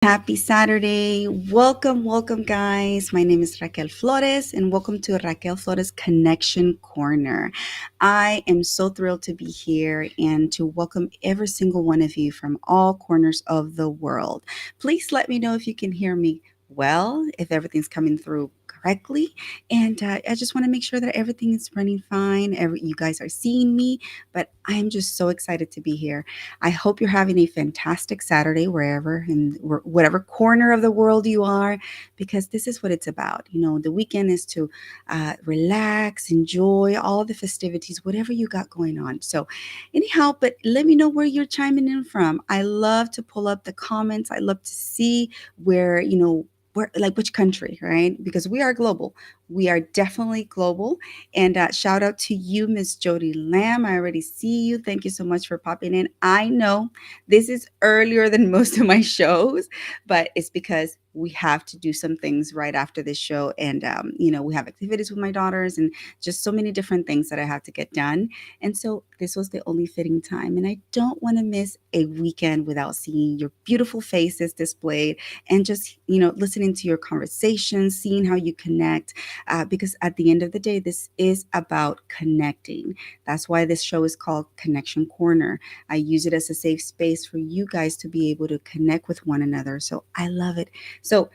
Happy Saturday. Welcome, welcome, guys. My name is Raquel Flores, and welcome to Raquel Flores Connection Corner. I am so thrilled to be here and to welcome every single one of you from all corners of the world. Please let me know if you can hear me well, if everything's coming through correctly. And I just want to make sure that everything is running fine. You guys are seeing me, but I'm just so excited to be here. I hope you're having a fantastic Saturday wherever in whatever corner of the world you are, because this is what it's about. The weekend is to relax, enjoy all the festivities, whatever you got going on. So, anyhow, but let me know where you're chiming in from. I love to pull up the comments. I love to see where, like, which country, right? Because we are global. We are definitely global. And shout out to you, Miss Jody Lamb. I already see you. Thank you so much for popping in. I know this is earlier than most of my shows, but it's because we have to do some things right after this show. And, we have activities with my daughters and just so many different things that I have to get done. And so this was the only fitting time. And I don't want to miss a weekend without seeing your beautiful faces displayed and just, listening to your conversations, seeing how you connect. Because at the end of the day, this is about connecting. That's why this show is called Connection Corner. I use it as a safe space for you guys to be able to connect with one another. So I love it. So,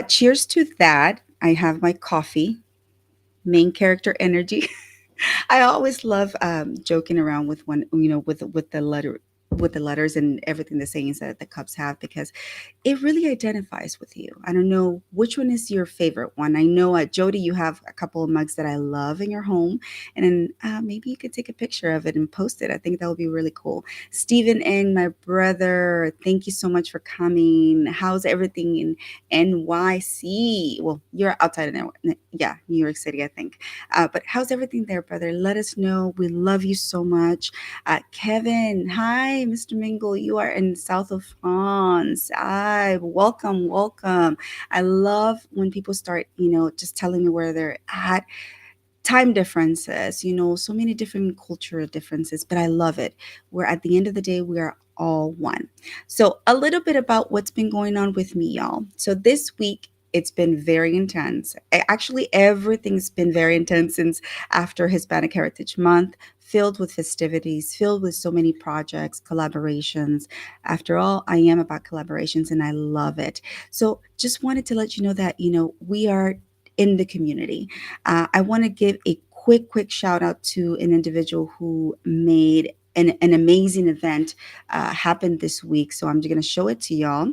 cheers to that. I have my coffee, main character energy. I always love joking around with one, with the letters and everything the sayings that the cups have because it really identifies with you. I don't know which one is your favorite one. I know, Jody, you have a couple of mugs that I love in your home, and then maybe you could take a picture of it and post it. I think that would be really cool. Stephen and my brother, thank you so much for coming. How's everything in NYC? Well, you're outside of New York City, I think. But how's everything there, brother? Let us know. We love you so much. Kevin, hi, Mr. Mingle. You are in south of France. Welcome, welcome. I love when people start, just telling me where they're at. Time differences, so many different cultural differences, but I love it. Where at the end of the day, we are all one. So, a little bit about what's been going on with me, y'all. So, this week, it's been very intense. Actually, everything's been very intense since after Hispanic Heritage Month, filled with festivities, filled with so many projects, collaborations. After all, I am about collaborations and I love it. So, just wanted to let you know that, we are in the community. I want to give a quick shout out to an individual who made an amazing event happen this week. So I'm just going to show it to y'all.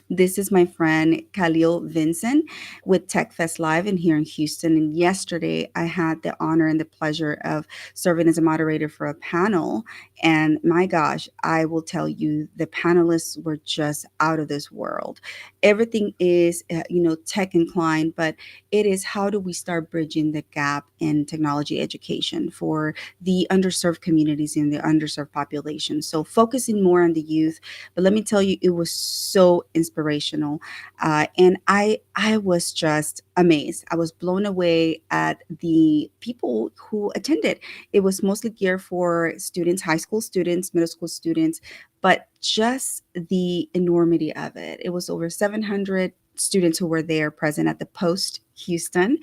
This is my friend Khalil Vincent with TechFest Live in here in Houston. And yesterday I had the honor and the pleasure of serving as a moderator for a panel. And my gosh, I will tell you, the panelists were just out of this world. Everything is, tech inclined, but it is how do we start bridging the gap in technology education for the underserved communities in the underserved population. So focusing more on the youth, but let me tell you, it was so inspirational, and I was just amazed. I was blown away at the people who attended. It was mostly geared for students, high school students, middle school students, but just the enormity of it. It was over 700 students who were there present at the Post Houston,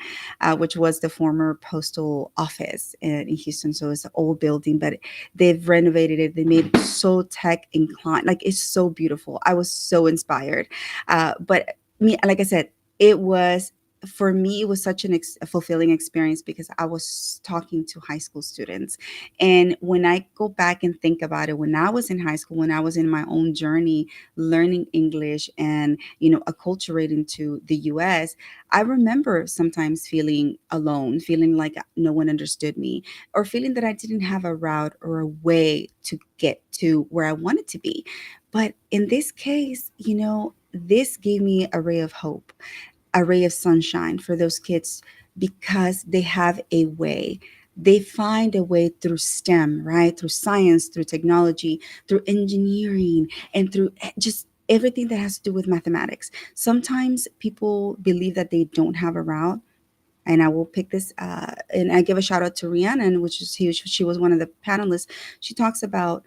which was the former postal office in Houston. So it's an old building, but they've renovated it. They made it so tech inclined. Like, it's so beautiful. I was so inspired. But me, like I said, it was for me, it was such a fulfilling experience because I was talking to high school students. And when I go back and think about it, when I was in high school, when I was in my own journey learning English and, acculturating to the US, I remember sometimes feeling alone, feeling like no one understood me, or feeling that I didn't have a route or a way to get to where I wanted to be. But in this case, this gave me a ray of hope, a ray of sunshine for those kids because they have a way. They find a way through STEM, right? Through science, through technology, through engineering, and through just everything that has to do with mathematics. Sometimes people believe that they don't have a route, and I will pick this. And I give a shout out to Rhiannon, which is huge. She was one of the panelists. She talks about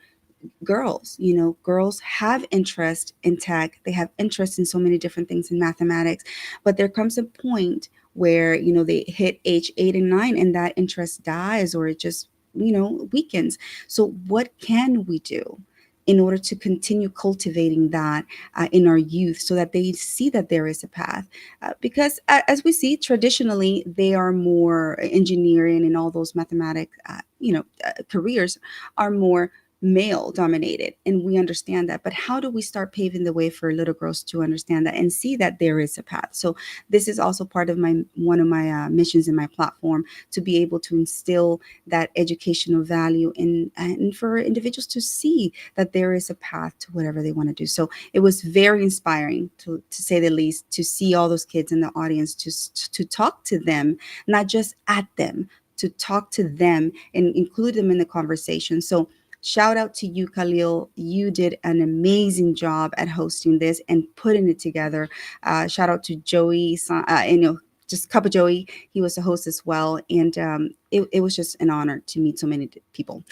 girls, girls have interest in tech, they have interest in so many different things in mathematics, but there comes a point where they hit age 8 and 9 and that interest dies, or it just weakens. So what can we do in order to continue cultivating that in our youth, so that they see that there is a path? Because as we see traditionally, they are more engineering and all those mathematic careers are more male dominated, and we understand that. But how do we start paving the way for little girls to understand that and see that there is a path? So this is also part of my one of my missions in my platform, to be able to instill that educational value and for individuals to see that there is a path to whatever they want to do. So it was very inspiring, to say the least, to see all those kids in the audience, to talk to them, not just at them, to talk to them and include them in the conversation. So shout out to you, Khalil. You did an amazing job at hosting this and putting it together. Shout out to Joey, just Cup of Joey. He was the host as well. And it was just an honor to meet so many people.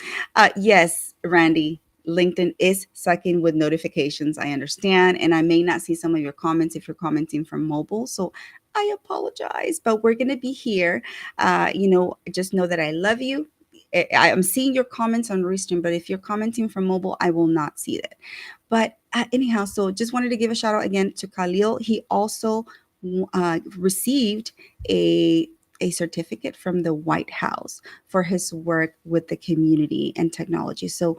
Yes, Randy, LinkedIn is sucking with notifications. I understand. And I may not see some of your comments if you're commenting from mobile. So I apologize, but we're going to be here. Just know that I love you. I'm seeing your comments on Restream, but if you're commenting from mobile, I will not see it. But anyhow, so just wanted to give a shout out again to Khalil. He also received a a certificate from the White House for his work with the community and technology. So,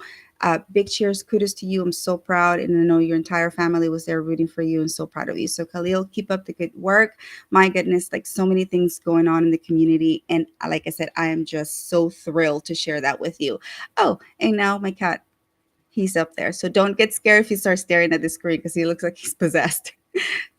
big cheers, kudos to you. I'm so proud, and I know your entire family was there rooting for you, and so proud of you. So, Khalil, keep up the good work. My goodness, like so many things going on in the community, and like I said, I am just so thrilled to share that with you. Oh, and now my cat, he's up there. So don't get scared if he starts staring at the screen because he looks like he's possessed.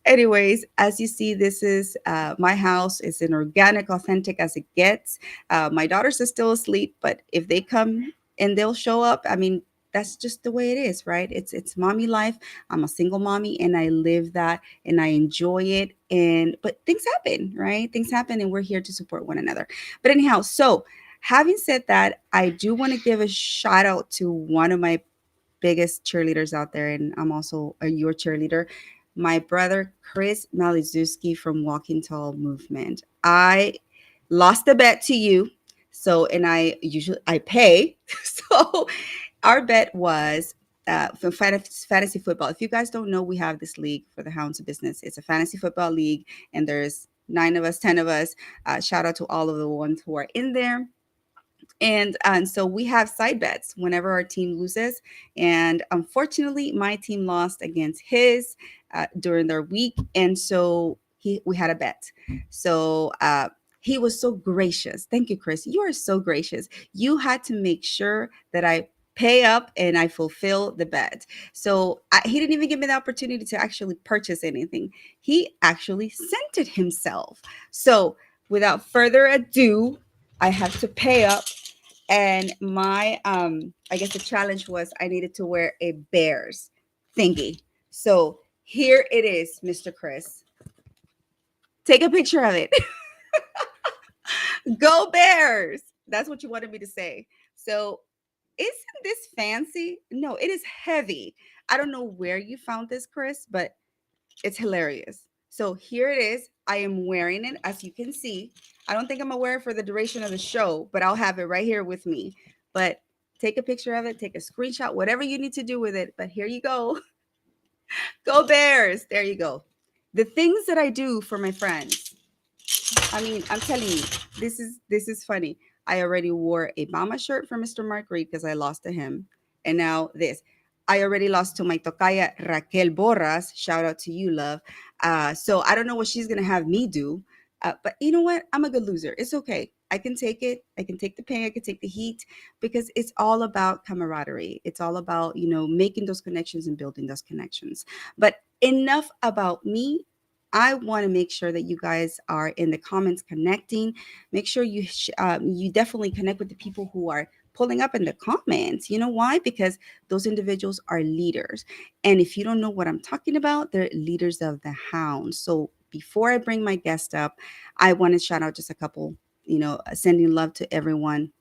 Anyways, as you see, this is my house. It's an organic, authentic as it gets. My daughters are still asleep, but if they come and they'll show up, I mean, that's just the way it is, right? It's mommy life. I'm a single mommy, and I live that, and I enjoy it. And but things happen, right? Things happen, and we're here to support one another. But anyhow, so having said that, I do want to give a shout out to one of my biggest cheerleaders out there, and I'm also your cheerleader, my brother Chris Malizuski from Walking Tall Movement. I lost a bet to you, so and I pay. So our bet was for fantasy football. If you guys don't know, we have this league for the Hounds of Business. It's a fantasy football league, and there's 9 of us, 10 of us. Shout out to all of the ones who are in there. And so we have side bets whenever our team loses. And unfortunately, my team lost against his during their week, and so we had a bet. So he was so gracious. Thank you, Chris. You are so gracious. You had to make sure that I pay up and I fulfill the bet. So he didn't even give me the opportunity to actually purchase anything. He actually sent it himself. So without further ado, I have to pay up, and my I guess the challenge was I needed to wear a bears thingy. So here it is, Mr. Chris. Take a picture of it. Go Bears. That's what you wanted me to say. So isn't this fancy? No, it is heavy. I don't know where you found this, Chris, but it's hilarious. So here it is. I am wearing it, as you can see. I don't think I'm gonna wear it for the duration of the show, but I'll have it right here with me. But take a picture of it, take a screenshot, whatever you need to do with it. But here you go. Go Bears. There you go. The things that I do for my friends. I mean, I'm telling you, this is funny. I already wore a Bama shirt for Mr. Mark Reed because I lost to him. And now this. I already lost to my tocaya Raquel Borras. Shout out to you, love. So I don't know what she's gonna have me do. But you know what? I'm a good loser. It's okay. I can take it. I can take the pain. I can take the heat, because it's all about camaraderie. It's all about, making those connections and building those connections. But enough about me. I want to make sure that you guys are in the comments connecting. Make sure you definitely connect with the people who are pulling up in the comments. You know why? Because those individuals are leaders. And if you don't know what I'm talking about, they're leaders of the hound. So before I bring my guest up, I want to shout out just a couple, sending love to everyone.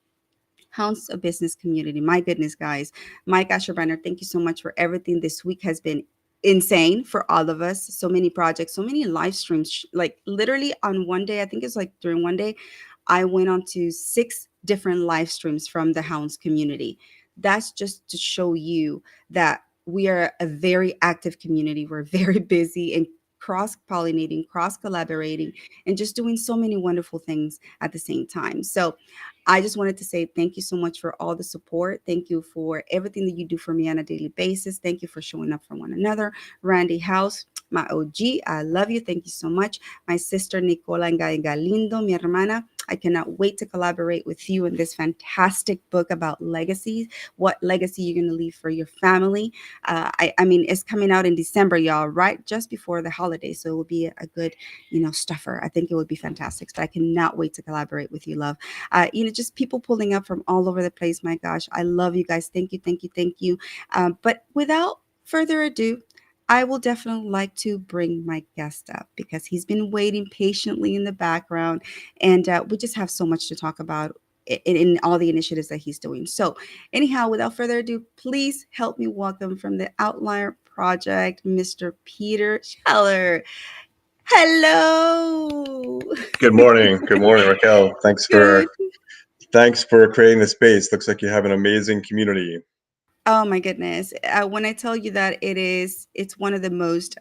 Hounds of Business community. My goodness, guys. Mike Asherbrenner, thank you so much for everything. This week has been insane for all of us. So many projects, so many live streams. Like literally on one day, I think it's like during one day, I went on to 6 different live streams from the Hounds community. That's just to show you that we are a very active community. We're very busy and cross pollinating, cross collaborating, and just doing so many wonderful things at the same time. So I just wanted to say thank you so much for all the support. Thank you for everything that you do for me on a daily basis. Thank you for showing up for one another. Randy House, my OG, I love you. Thank you so much. My sister Nicola Galindo, mi hermana, I cannot wait to collaborate with you in this fantastic book about legacies, what legacy you're going to leave for your family. I mean, it's coming out in December, y'all, right? Just before the holidays. So it will be a good, stuffer. I think it would be fantastic. So I cannot wait to collaborate with you, love. Just people pulling up from all over the place. My gosh, I love you guys. Thank you, thank you, thank you. But without further ado, I will definitely like to bring my guest up because he's been waiting patiently in the background, and we just have so much to talk about in all the initiatives that he's doing. So, anyhow, without further ado, please help me welcome from the Outlier Project, Mr. Peter Schaller. Hello. Good morning. Good morning, Raquel. Good. Thanks for creating the space. Looks like you have an amazing community. Oh my goodness. When I tell you that it's one of the most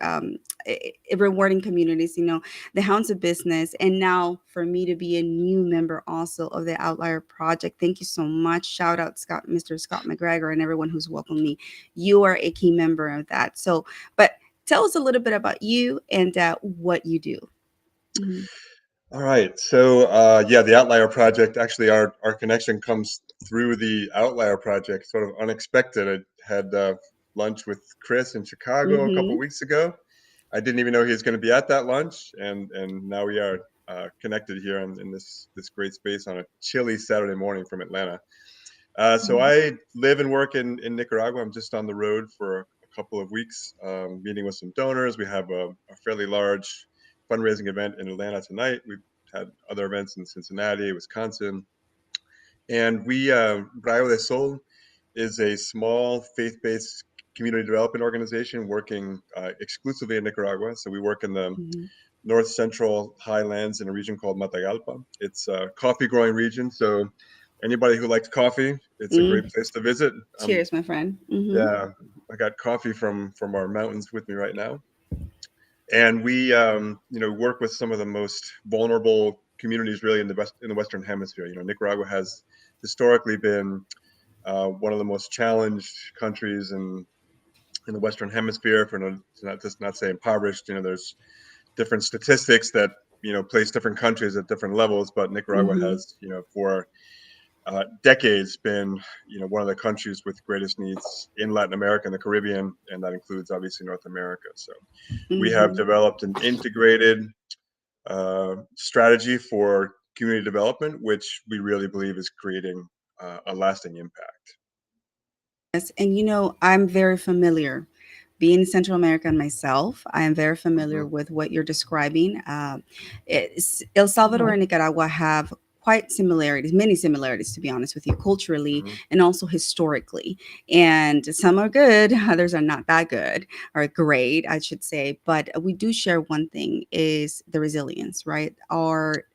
rewarding communities, the Hounds of Business. And now for me to be a new member also of the Outlier Project. Thank you so much. Shout out Mr. Scott McGregor and everyone who's welcomed me. You are a key member of that. So, but tell us a little bit about you and what you do. Mhm. All right. So, yeah, the Outlier Project, actually, our connection comes through the Outlier Project, sort of unexpected. I had lunch with Chris in Chicago a couple of Mhm. weeks ago. I didn't even know he was going to be at that lunch, and now we are connected here in this great space on a chilly Saturday morning from Atlanta. So Mhm. I live and work in Nicaragua. I'm just on the road for a couple of weeks, meeting with some donors. We have a fairly large fundraising event in Atlanta tonight. We've had other events in Cincinnati, Wisconsin, and Rayo De Sol is a small faith-based community development organization working exclusively in Nicaragua. So we work in the Mhm. north central highlands in a region called Matagalpa. It's a coffee growing region. So anybody who likes coffee, it's a great Mm. place to visit. Cheers, my friend. Mhm. Yeah, I got coffee from our mountains with me right now. And we work with some of the most vulnerable communities really in the Western Hemisphere. Nicaragua has historically been one of the most challenged countries in the Western Hemisphere, for not say impoverished. There's different statistics that place different countries at different levels, but Nicaragua Mhm. has for decades been one of the countries with greatest needs in Latin America and the Caribbean, and that includes obviously North America. So we have Mhm. developed an integrated strategy for community development, which we really believe is creating a lasting impact. Yes, and I'm very familiar. Being in Central America and myself, I am very familiar Hmm. with what you're describing. El Salvador and Nicaragua have quite similarities, many similarities, to be honest with you, culturally Hmm. and also historically. And some are good, others are not that good or great, I should say. But we do share one thing: is the resilience, right? Our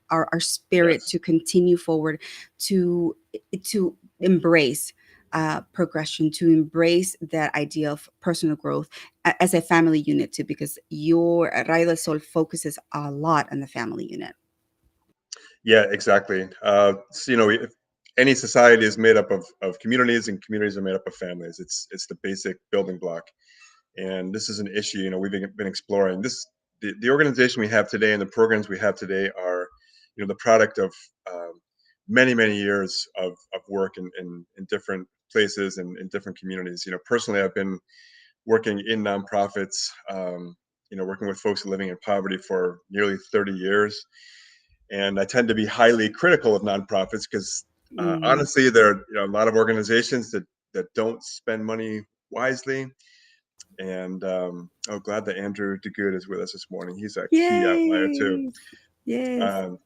spirit Yes. to continue forward, to embrace progression, to embrace that idea of personal growth as a family unit too, because your Rayo del Sol focuses a lot on the family unit. Yeah, exactly. So, if any society is made up of communities, and communities are made up of families. It's the basic building block. And this is an issue we've been exploring. The organization we have today and the programs we have today are the product of many years of work in different places and in different communities. Personally, I've been working in nonprofits, working with folks living in poverty for nearly 30 years, and I tend to be highly critical of nonprofits because Mm. honestly there are a lot of organizations that don't spend money wisely. And glad that Andrew DeGood is with us this morning. He's a key outlier too. Yay! Yes. Um,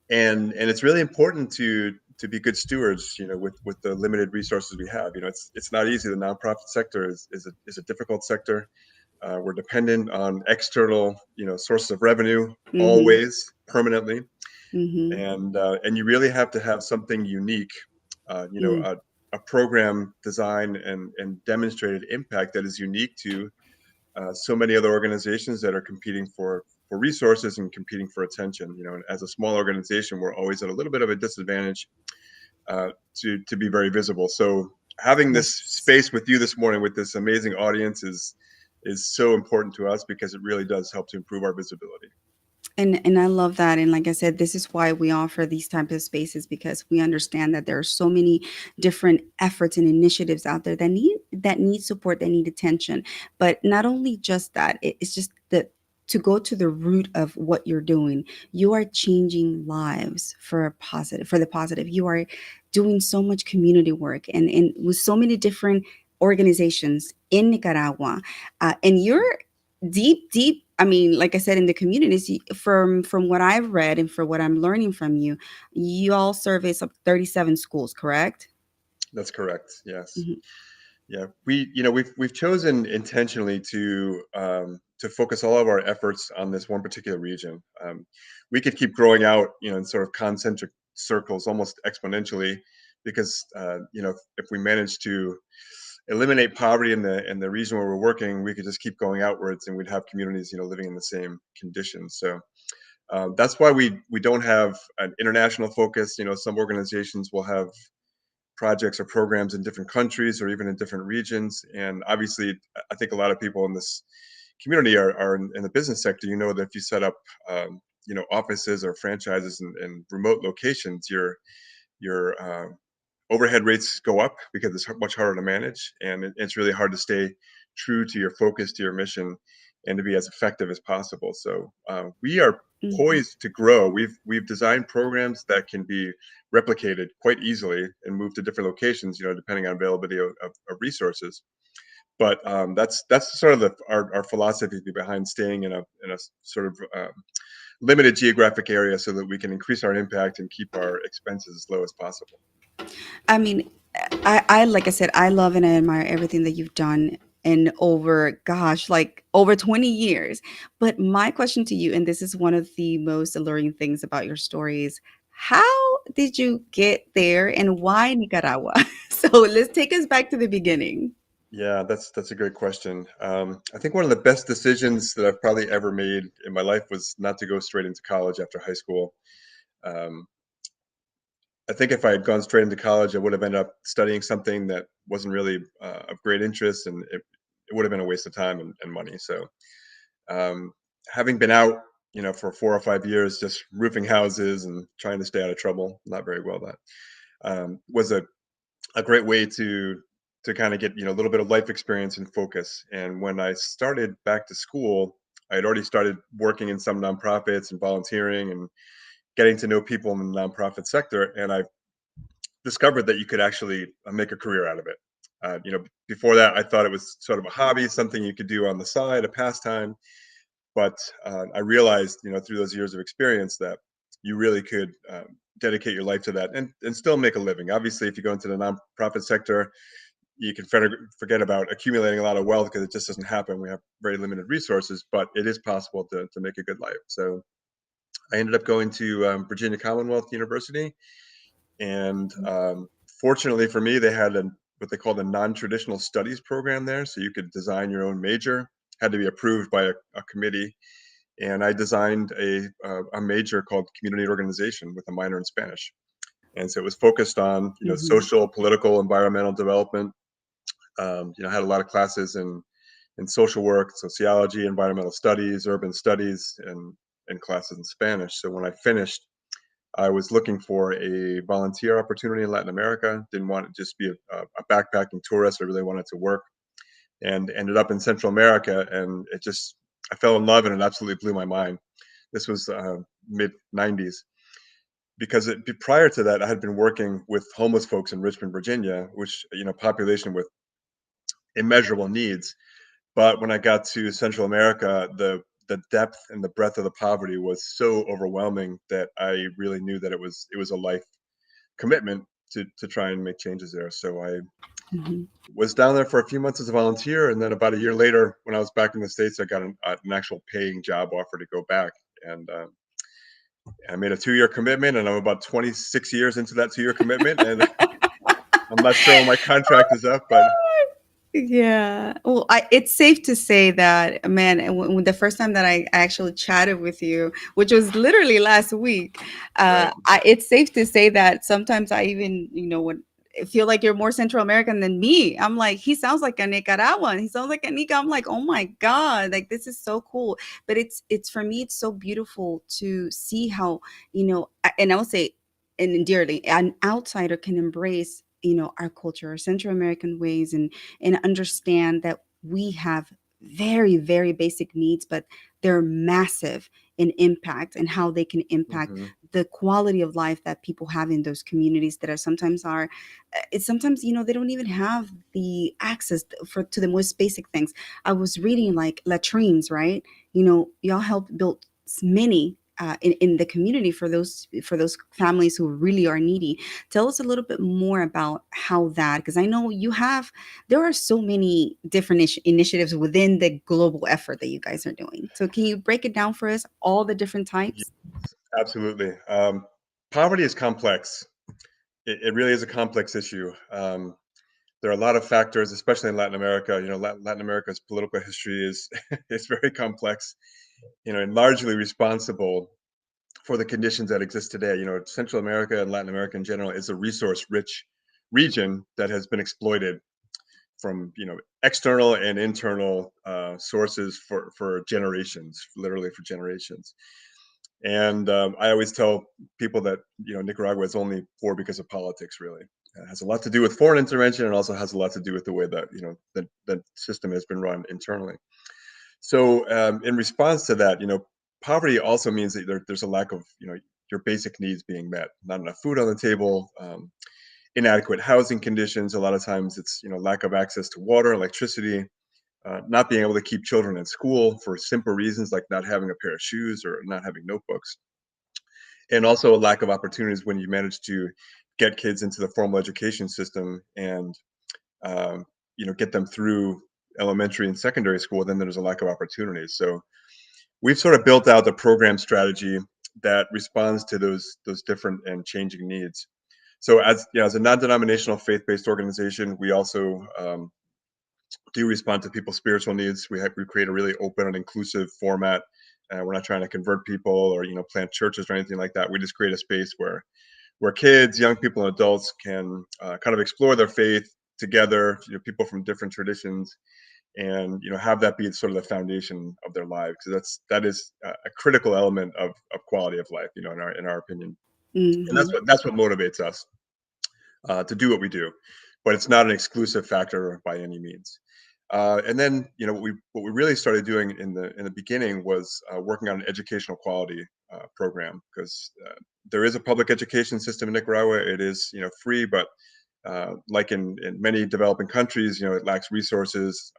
and it's really important to to be good stewards, with the limited resources we have. It's not easy. The nonprofit sector is a difficult sector. We're dependent on external, sources of revenue Mm-hmm. always, permanently, Mm-hmm. and you really have to have something unique, uh, you know, Mm. a, a program design and demonstrated impact that is unique to so many other organizations that are competing for resources and competing for attention. And as a small organization, we're always at a little bit of a disadvantage uh, to be very visible. So having this Yes. space with you this morning with this amazing audience is so important to us because it really does help to improve our visibility. And I love that. And like I said, this is why we offer these type of spaces, because we understand that there are so many different efforts and initiatives out there that need support, that need attention. But not only just that, it's just the to go to the root of what you're doing. You are changing lives for the positive. You are doing so much community work and with so many different organizations in Nicaragua. And you're deep, I mean, like I said, in the communities, from what I've read and for what I'm learning from you, you all service up 37 schools, correct? That's correct. Yes. Hmm. Yeah, we've chosen intentionally to focus all of our efforts on this one particular region. We could keep growing out, in sort of concentric circles, almost exponentially, because if we manage to eliminate poverty in the region where we're working, we could just keep going outwards, and we'd have communities, living in the same conditions. So that's why we don't have an international focus. Some organizations will have projects or programs in different countries or even in different regions. And obviously, I think a lot of people in this community are in the business sector. You know that if you set up, offices or franchises in remote locations, your overhead rates go up because it's much harder to manage, and it's really hard to stay true to your focus, to your mission, and to be as effective as possible. So we are Hmm. poised to grow. We've designed programs that can be replicated quite easily and moved to different locations, depending on availability of resources. But that's sort of our philosophy behind staying in a sort of limited geographic area so that we can increase our impact and keep our expenses as low as possible. I mean, I like I said, I love and I admire everything that you've done in over, gosh, like over 20 years. But my question to you, and this is one of the most alluring things about your story, is how did you get there and why Nicaragua? So let's take us back to the beginning. Yeah, that's a great question. I think one of the best decisions that I've probably ever made in my life was not to go straight into college after high school. Um, I think if I had gone straight into college, I would have ended up studying something that wasn't really of great interest, and it would have been a waste of time and money. So, um, having been out, for 4 or 5 years, just roofing houses and trying to stay out of trouble, not very well that was a great way to kind of get a little bit of life experience and focus. And when I started back to school, I had already started working in some nonprofits and volunteering and getting to know people in the nonprofit sector. And I discovered that you could actually make a career out of it. Before that, I thought it was sort of a hobby, something you could do on the side, a pastime. But I realized, through those years of experience, that you really could dedicate your life to that and still make a living. Obviously, if you go into the nonprofit sector, you can forget about accumulating a lot of wealth because it just doesn't happen. We have very limited resources, but it is possible to make a good life. So I ended up going to Virginia Commonwealth University, and fortunately for me, they had what they called a non-traditional studies program there, so you could design your own major. Had to be approved by a committee, and I designed a major called community organization with a minor in Spanish. And so it was focused on Mhm. social, political, environmental development. I had a lot of classes in social work, sociology, environmental studies, urban studies, and classes in Spanish. So when I finished, I was looking for a volunteer opportunity in Latin America. Didn't want to just be a backpacking tourist. I really wanted to work, and ended up in Central America. And I fell in love, and it absolutely blew my mind. This was mid '90s, because prior to that, I had been working with homeless folks in Richmond, Virginia, which population with immeasurable needs. But when I got to Central America, the depth and the breadth of the poverty was so overwhelming that I really knew that it was a life commitment to try and make changes there. So I Mhm. was down there for a few months as a volunteer, and then about a year later, when I was back in the States, I got an actual paying job offer to go back, and I made a 2-year commitment, and I'm about 26 years into that 2-year commitment, and I'm not sure when my contract is up, but Yeah. Well, it's safe to say that, man, when the first time that I actually chatted with you, which was literally last week, right. it's safe to say that sometimes I even, when I feel like you're more Central American than me. I'm like, he sounds like a Nicaraguan. He sounds like a Nica. I'm like, oh my God, like this is so cool. But it's for me, it's so beautiful to see how, and I will say, and dearly, an outsider can embrace, our culture, our Central American ways, and understand that we have very, very basic needs, but they're massive in impact and how they can impact Mhm. the quality of life that people have in those communities that it's sometimes, they don't even have the access to the most basic things. I was reading like latrines, right? Y'all help build many in the community for those families who really are needy. Tell us a little bit more about how that, because I know there are so many different initiatives within the global effort that you guys are doing. So can you break it down for us, all the different Yes, types? absolutely. Poverty is complex. It really is a complex issue. There are a lot of factors, especially in Latin America. Latin America's political history is is very complex. And largely responsible for the conditions that exist today. Central America and Latin America in general is a resource-rich region that has been exploited from external and internal sources for generations, literally for generations. And I always tell people that Nicaragua is only poor because of politics. Really, it has a lot to do with foreign intervention, and also has a lot to do with the way that the system has been run internally. So in response to that, poverty also means that there's a lack of your basic needs being met. Not enough food on the table, inadequate housing conditions. A lot of times, it's lack of access to water, electricity, not being able to keep children in school for simple reasons like not having a pair of shoes or not having notebooks, and also a lack of opportunities when you manage to get kids into the formal education system and um, get them through elementary and secondary school. Then there's a lack of opportunities. So we've sort of built out the program strategy that responds to those different and changing needs. So as a non-denominational faith-based organization, we also do respond to people's spiritual needs. We create a really open and inclusive format. We're not trying to convert people or plant churches or anything like that. We just create a space where kids, young people, and adults can kind of explore their faith together. People from different traditions, and have that be sort of the foundation of their lives, because that is a critical element of quality of life, in our opinion. And that's Hmm. what motivates us to do what we do, but it's not an exclusive factor by any means. And then what we really started doing in the beginning was working on an educational quality program, because there is a public education system in Nicaragua. It is free, but like in many developing countries, it lacks resources,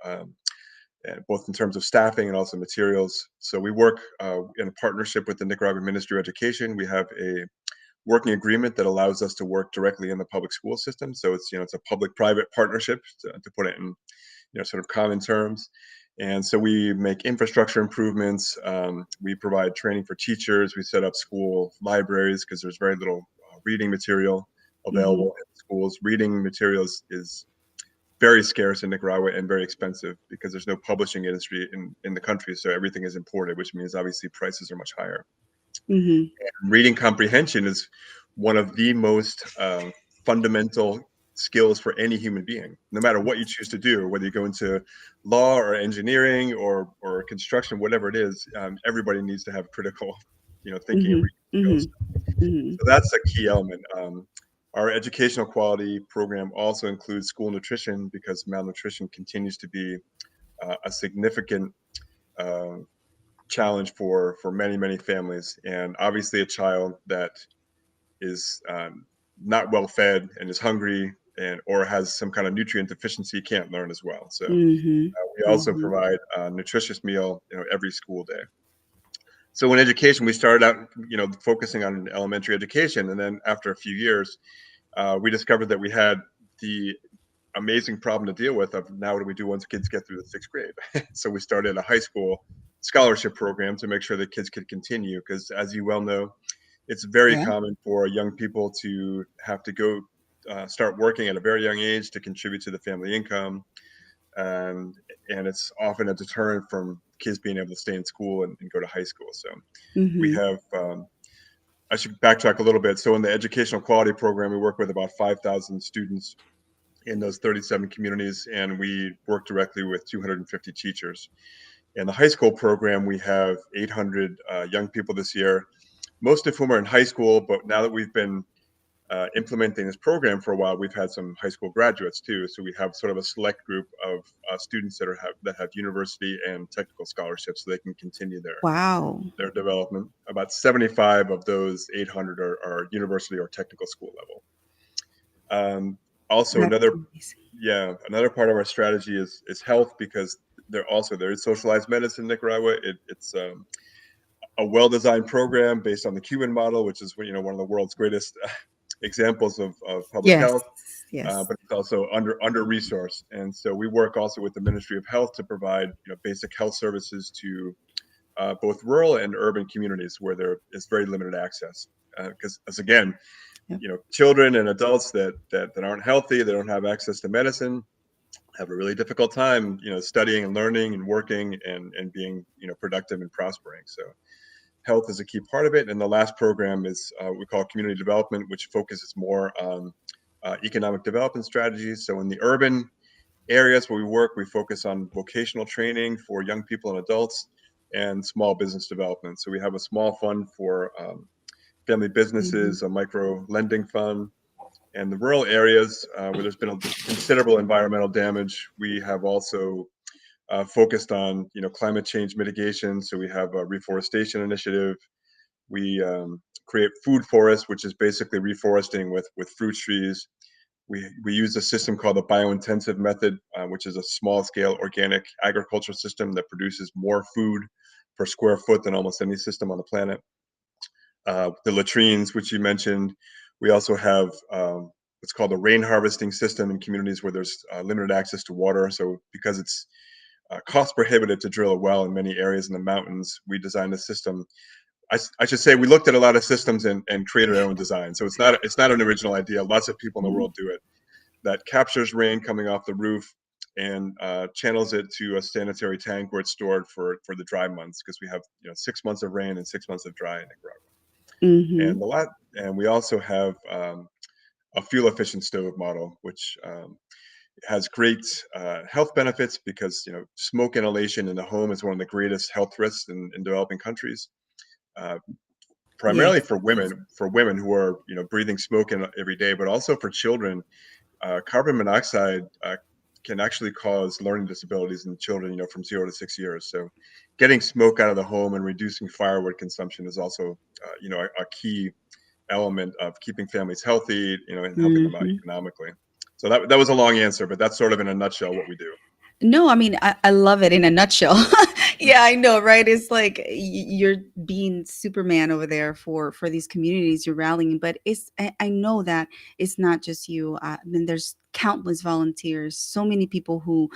both in terms of staffing and also materials. So we work in a partnership with the Nicaraguan Ministry of Education. We have a working agreement that allows us to work directly in the public school system. So it's a public-private partnership, to put it in sort of common terms. And so we make infrastructure improvements. We provide training for teachers. We set up school libraries because there's very little reading material Hmm. available in schools. Reading materials is very scarce in Nicaragua and very expensive because there's no publishing industry in the country. So everything is imported, which means obviously prices are much higher. Hmm. Reading comprehension is one of the most fundamental skills for any human being, no matter what you choose to do, whether you go into law or engineering or construction, whatever it is. Everybody needs to have critical, thinking and Hmm. reading Hmm. skills. Hmm. So that's a key element. Our educational quality program also includes school nutrition, because malnutrition continues to be a significant uh, challenge for many families, and obviously a child that is not well fed and is hungry and or has some kind of nutrient deficiency can't learn as well. So Hmm. we also Hmm. provide a nutritious meal every school day. So in education, we started out focusing on elementary education, and then after a few years, we discovered that we had the amazing problem to deal with of now what do we do once kids get through the sixth grade? So we started a high school scholarship program to make sure that kids could continue because, as you well know, it's very Yeah. common for young people to have to go start working at a very young age to contribute to the family income, and and it's often a deterrent from kids being able to stay in school and go to high school. So we Mm-hmm. have I should backtrack a little bit. So in the educational quality program, we work with about 5,000 students in those 37 communities, and we work directly with 250 teachers. In the high school program, we have 800 young people this year, most of whom are in high school. But now that we've been implementing this program for a while, we've had some high school graduates too. So we have sort of a select group of students that have university and technical scholarships, so they can continue Wow. their development. About 75 of those 800 are university or technical school level. Also, That's another amazing. yeah, another part of our strategy is health because there is socialized medicine in Nicaragua. It's a well-designed program based on the Cuban model, which is one of the world's greatest examples of public Yes. health. Yes. But it's also under resourced, and so we work also with the Ministry of Health to provide basic health services to both rural and urban communities where there is very limited access. Because as again, Yep. children and adults that aren't healthy, they don't have access to medicine, have a really difficult time, studying and learning and working and being, productive and prospering. So health is a key part of it. And the last program is we call community development, which focuses more on economic development strategies. So in the urban areas where we work, we focus on vocational training for young people and adults and small business development. So we have a small fund for family Mm-hmm. businesses, a micro lending fund. And the rural areas where there's been a considerable environmental damage, we have also focused on climate change mitigation. So we have a reforestation initiative. We create food forests, which is basically reforesting with fruit trees. We use a system called the biointensive method, which is a small scale organic agriculture system that produces more food per square foot than almost any system on the planet. The latrines, which you mentioned, we also have what's called a rain harvesting system in communities where there's limited access to water. So because it's cost prohibitive to drill a well in many areas in the mountains, we designed a system. I should say we looked at a lot of systems and created our own design. So it's not an original idea. Lots of people in the world do it. That captures rain coming off the roof and channels it to a sanitary tank where it's stored for the dry months because we have 6 months of rain and 6 months of dry in Nicaragua. Mm-hmm. And we also have a fuel efficient stove model, which has great health benefits because smoke inhalation in the home is one of the greatest health risks in developing countries. Uh, Yes. Primarily for women who are breathing smoke in every day, but also for children. Carbon monoxide can actually cause learning disabilities in children, from 0 to 6 years. So, getting smoke out of the home and reducing firewood consumption is also, a key element of keeping families healthy, and helping them out Mm-hmm. economically. So that was a long answer, but that's sort of in a nutshell what we do. No, I mean, I love it in a nutshell. Yeah, I know, right? It's like you're being Superman over there for these communities you're rallying, but I know that it's not just you. I mean, there's countless volunteers, so many people who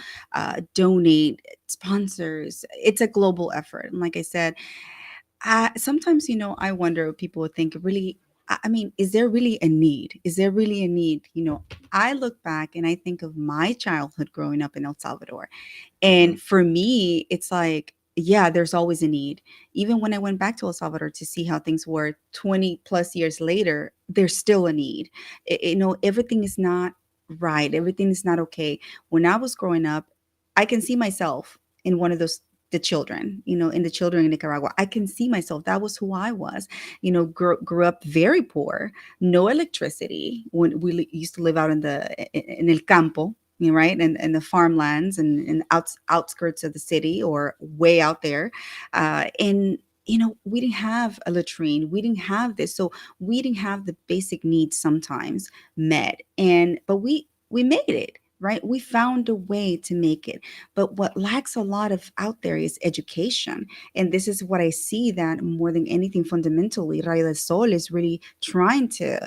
donate, sponsors. It's a global effort, and like I said, sometimes, I wonder what people would think really. I mean, is there really a need? Is there really a need? I look back and I think of my childhood growing up in El Salvador. Hmm. And for me, it's like, yeah, there's always a need. Even when I went back to El Salvador to see how things were 20 plus years later, there's still a need. Everything is not right. Everything is not okay. When I was growing up, I can see myself in one of those the children, in the children in Nicaragua. I can see myself. That was who I was. Grew up very poor, no electricity. When we used to live out in el campo, right, and the farmlands and outskirts of the city or way out there, and we didn't have a latrine, we didn't have this, so we didn't have the basic needs sometimes met, but we made it. right? We found a way to make it. But what lacks a lot of out there is education. And this is what I see, that more than anything, fundamentally, Rayo De Sol is really trying to,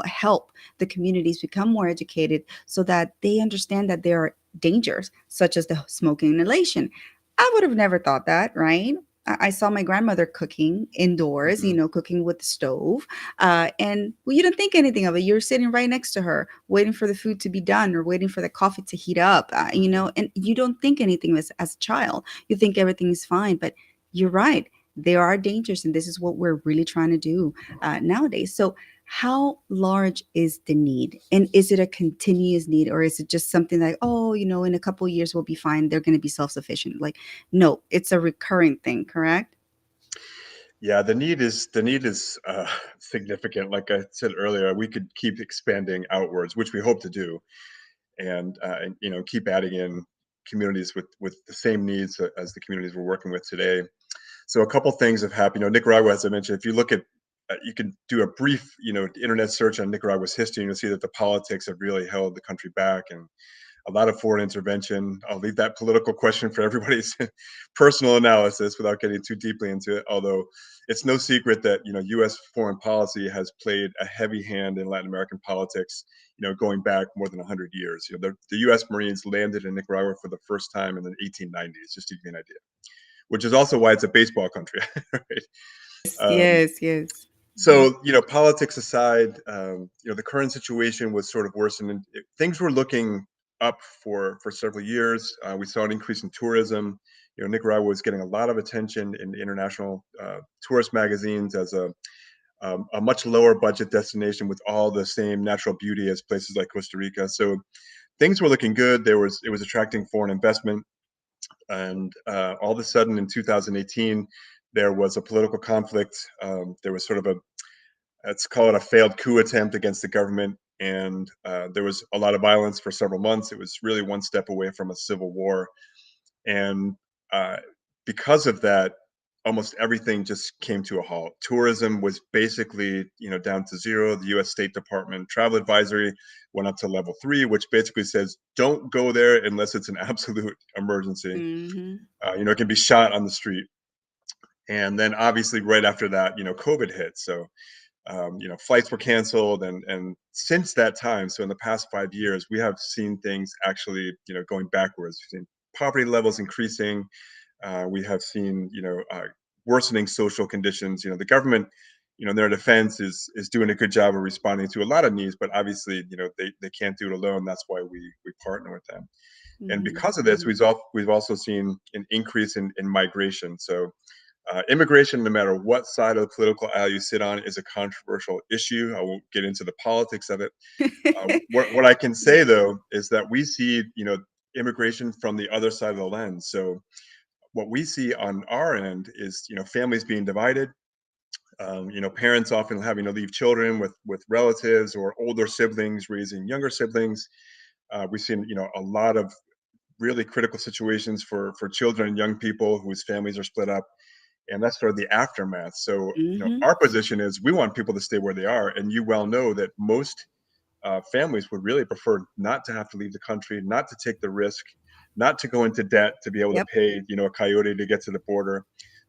help the communities become more educated so that they understand that there are dangers, such as the smoking inhalation. I would have never thought that, right? I saw my grandmother cooking indoors, Hmm. cooking with the stove. And well, you didn't think anything of it. You're sitting right next to her, waiting for the food to be done or waiting for the coffee to heat up, and you don't think anything as a child. You think everything is fine, but you're right. There are dangers, and this is what we're really trying to do nowadays. So, how large is the need? And is it a continuous need, or is it just something like, oh, in a couple of years we'll be fine? They're going to be self sufficient. Like, no, it's a recurring thing, correct? Yeah, the need is significant. Like I said earlier, we could keep expanding outwards, which we hope to do, and keep adding in communities with the same needs as the communities we're working with today. So a couple things have happened. Nicaragua, as I mentioned, if you look at, you can do a brief, internet search on Nicaragua's history, and you'll see that the politics have really held the country back, and a lot of foreign intervention. I'll leave that political question for everybody's personal analysis without getting too deeply into it. Although it's no secret that U.S. foreign policy has played a heavy hand in Latin American politics. Going back more than 100 years. The U.S. Marines landed in Nicaragua for the first time in the 1890s. Just to give you an idea, which is also why it's a baseball country, right? Um, Yes, yes. Mhm. so, politics aside, the current situation was sort of worsening. Things were looking up for several years. We saw an increase in tourism. Nicaragua was getting a lot of attention in international tourist magazines as a much lower budget destination with all the same natural beauty as places like Costa Rica. So things were looking good. It was attracting foreign investment, and all of a sudden in 2018, there was a political conflict. There was sort of a, let's call it, a failed coup attempt against the government, and there was a lot of violence for several months. It was really one step away from a civil war, and uh, because of that, almost everything just came to a halt. Tourism was basically, down to zero. The U.S. State Department travel advisory went up to level 3, which basically says don't go there unless it's an absolute emergency. Mhm. It can be shot on the street. And then obviously right after that, COVID hit. So flights were canceled, and since that time, so in the past 5 years, we have seen things actually, going backwards. We've seen poverty levels increasing. We have seen, worsening social conditions. The government, in their defense, is doing a good job of responding to a lot of needs, but obviously, they can't do it alone. That's why we partner with them. And Mhm. because of this, Mhm. we've also seen an increase in migration. So immigration, no matter what side of the political aisle you sit on, is a controversial issue. I won't get into the politics of it. What I can say though is that we see, immigration from the other side of the lens. So what we see on our end is, families being divided. Parents often having to leave children with relatives, or older siblings raising younger siblings. We've seen, a lot of really critical situations for children and young people whose families are split up, and that's sort of the aftermath. So, Mhm. our position is we want people to stay where they are, and you well know that most families would really prefer not to have to leave the country, not to take the risk, not to go into debt to be able to Yep. pay, a coyote to get to the border,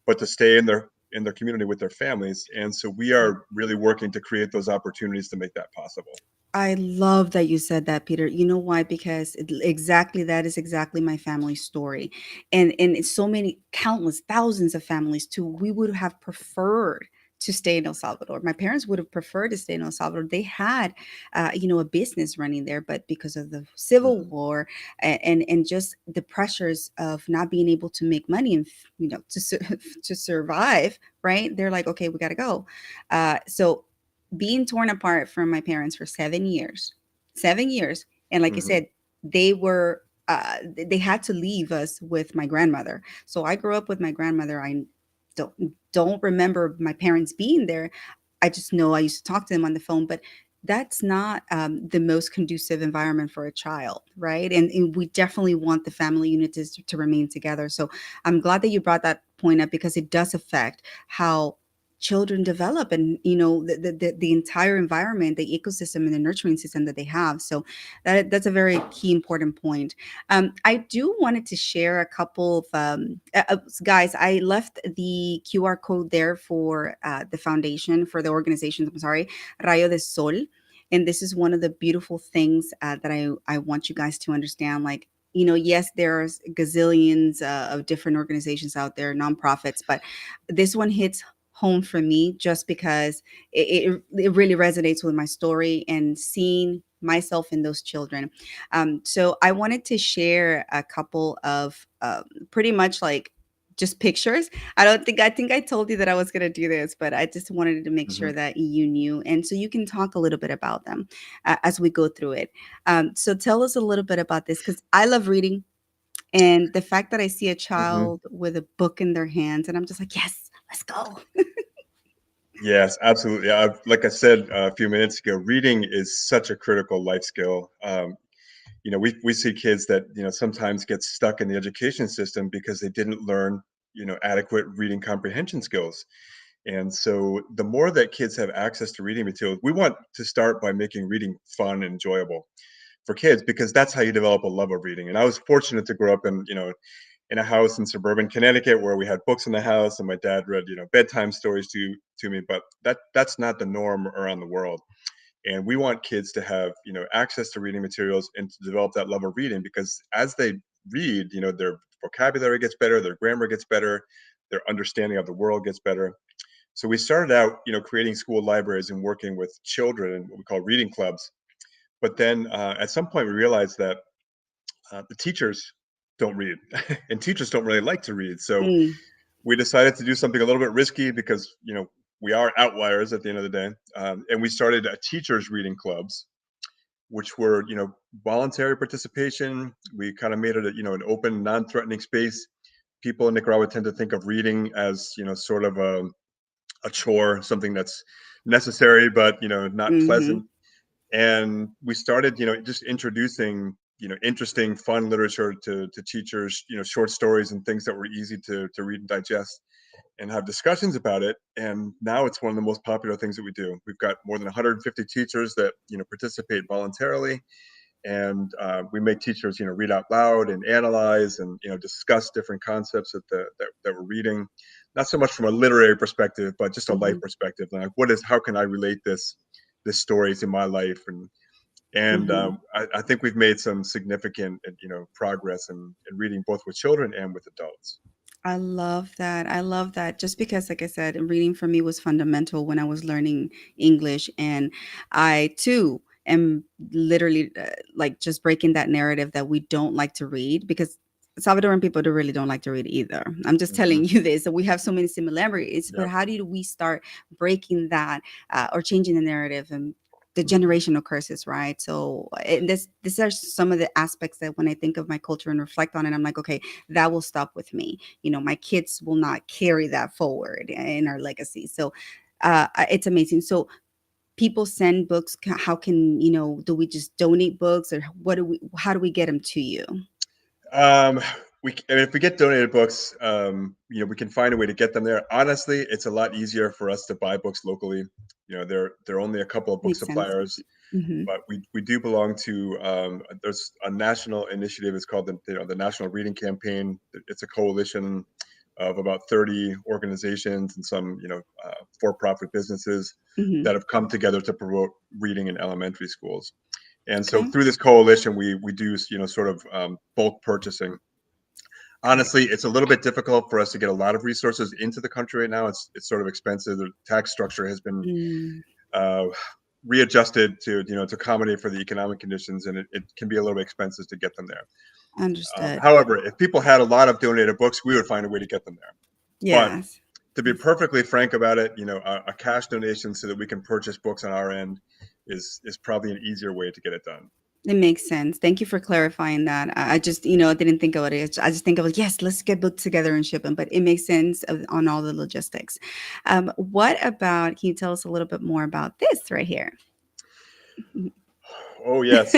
but to stay in their community with their families. And so we are really working to create those opportunities to make that possible. I love that you said that, Peter. You know why? Because exactly that is exactly my family story, and it's so many, countless, thousands of families too. We would have preferred to stay in El Salvador. My parents would have preferred to stay in El Salvador. They had, a business running there, but because of the civil Hmm. war and just the pressures of not being able to make money and to survive, right? They're like, okay, we got to go. So being torn apart from my parents for 7 years, 7 years. And like I Hmm. said, they had to leave us with my grandmother. So I grew up with my grandmother. I don't remember my parents being there. I just know I used to talk to them on the phone, but that's not the most conducive environment for a child, right? And we definitely want the family unit to remain together. So I'm glad that you brought that point up because it does affect how children develop, and the entire environment, the ecosystem and the nurturing system that they have. So that's a very key important point. I do wanted to share a couple of guys. I left the QR code there for the foundation, for the organizations, I'm sorry, Rayo De Sol. And this is one of the beautiful things that I want you guys to understand. Like, yes, there's gazillions of different organizations out there, nonprofits, but this one hits home for me just because it really resonates with my story and seeing myself in those children. So I wanted to share a couple of pretty much like just pictures. I think I told you that I was going to do this, but I just wanted to make Hmm. sure that you knew. And so you can talk a little bit about them as we go through it. So tell us a little bit about this, because I love reading. And the fact that I see a Hmm. child with a book in their hands, and I'm just like, yes, let's go. Yes, absolutely. Like I said a few minutes ago, reading is such a critical life skill. We see kids that sometimes get stuck in the education system because they didn't learn adequate reading comprehension skills. And so the more that kids have access to reading materials, we want to start by making reading fun and enjoyable for kids, because that's how you develop a love of reading. And I was fortunate to grow up in a house in suburban Connecticut where we had books in the house, and my dad read bedtime stories to me. But that's not the norm around the world. And we want kids to have access to reading materials and to develop that love of reading, because as they read, their vocabulary gets better, their grammar gets better, their understanding of the world gets better. So we started out creating school libraries and working with children in what we call reading clubs. But then at some point we realized that the teachers don't read and teachers don't really like to read. So Mm, we decided to do something a little bit risky, because we are outliers at the end of the day. And we started teachers reading clubs, which were voluntary participation. We kind of made it an open, non-threatening space. People in Nicaragua tend to think of reading as sort of a chore, something that's necessary but not mm-hmm, pleasant. And we started just introducing interesting, fun literature to teachers, short stories and things that were easy to read and digest, and have discussions about it. And now it's one of the most popular things that we do. We've got more than 150 teachers that participate voluntarily, and we make teachers read out loud and analyze and discuss different concepts that we're reading, not so much from a literary perspective but just a life mm-hmm, perspective, like how can I relate this story to my life. And mm-hmm. I think we've made some significant progress in reading both with children and with adults. I love that. I love that. Just because, like I said, reading for me was fundamental when I was learning English. And I too am literally like just breaking that narrative that we don't like to read, because Salvadoran people really don't like to read either. I'm just Hmm. telling you this. So we have so many similarities, but Yep. how do we start breaking that or changing the narrative and the generational curses, right? So, and these are some of the aspects that when I think of my culture and reflect on it, I'm like, okay, that will stop with me. My kids will not carry that forward in our legacy. So it's amazing. So people send books. How can, do we just donate books, or how do we get them to you? Um, I mean, if we get donated books, we can find a way to get them there. Honestly, it's a lot easier for us to buy books locally. There are only a couple of book Makes sense. suppliers, Hmm. but we do belong to. There's a national initiative. It's called the National Reading Campaign. It's a coalition of about 30 organizations and some for-profit businesses Hmm. that have come together to promote reading in elementary schools. And so Okay. through this coalition, we do sort of bulk purchasing. Okay. Honestly, it's a little bit difficult for us to get a lot of resources into the country right now. It's sort of expensive. The tax structure has been Mm, uh, readjusted to accommodate for the economic conditions, and it can be a little bit expensive to get them there. understood. However, if people had a lot of donated books, we would find a way to get them there. But Yes. to be perfectly frank about it, a cash donation so that we can purchase books on our end is probably an easier way to get it done. It makes sense. Thank you for clarifying that. I just, I didn't think about it. I just think of, yes, let's get booked together and ship them. But it makes sense on all the logistics. What about, can you tell us a little bit more about this right here? Oh yes.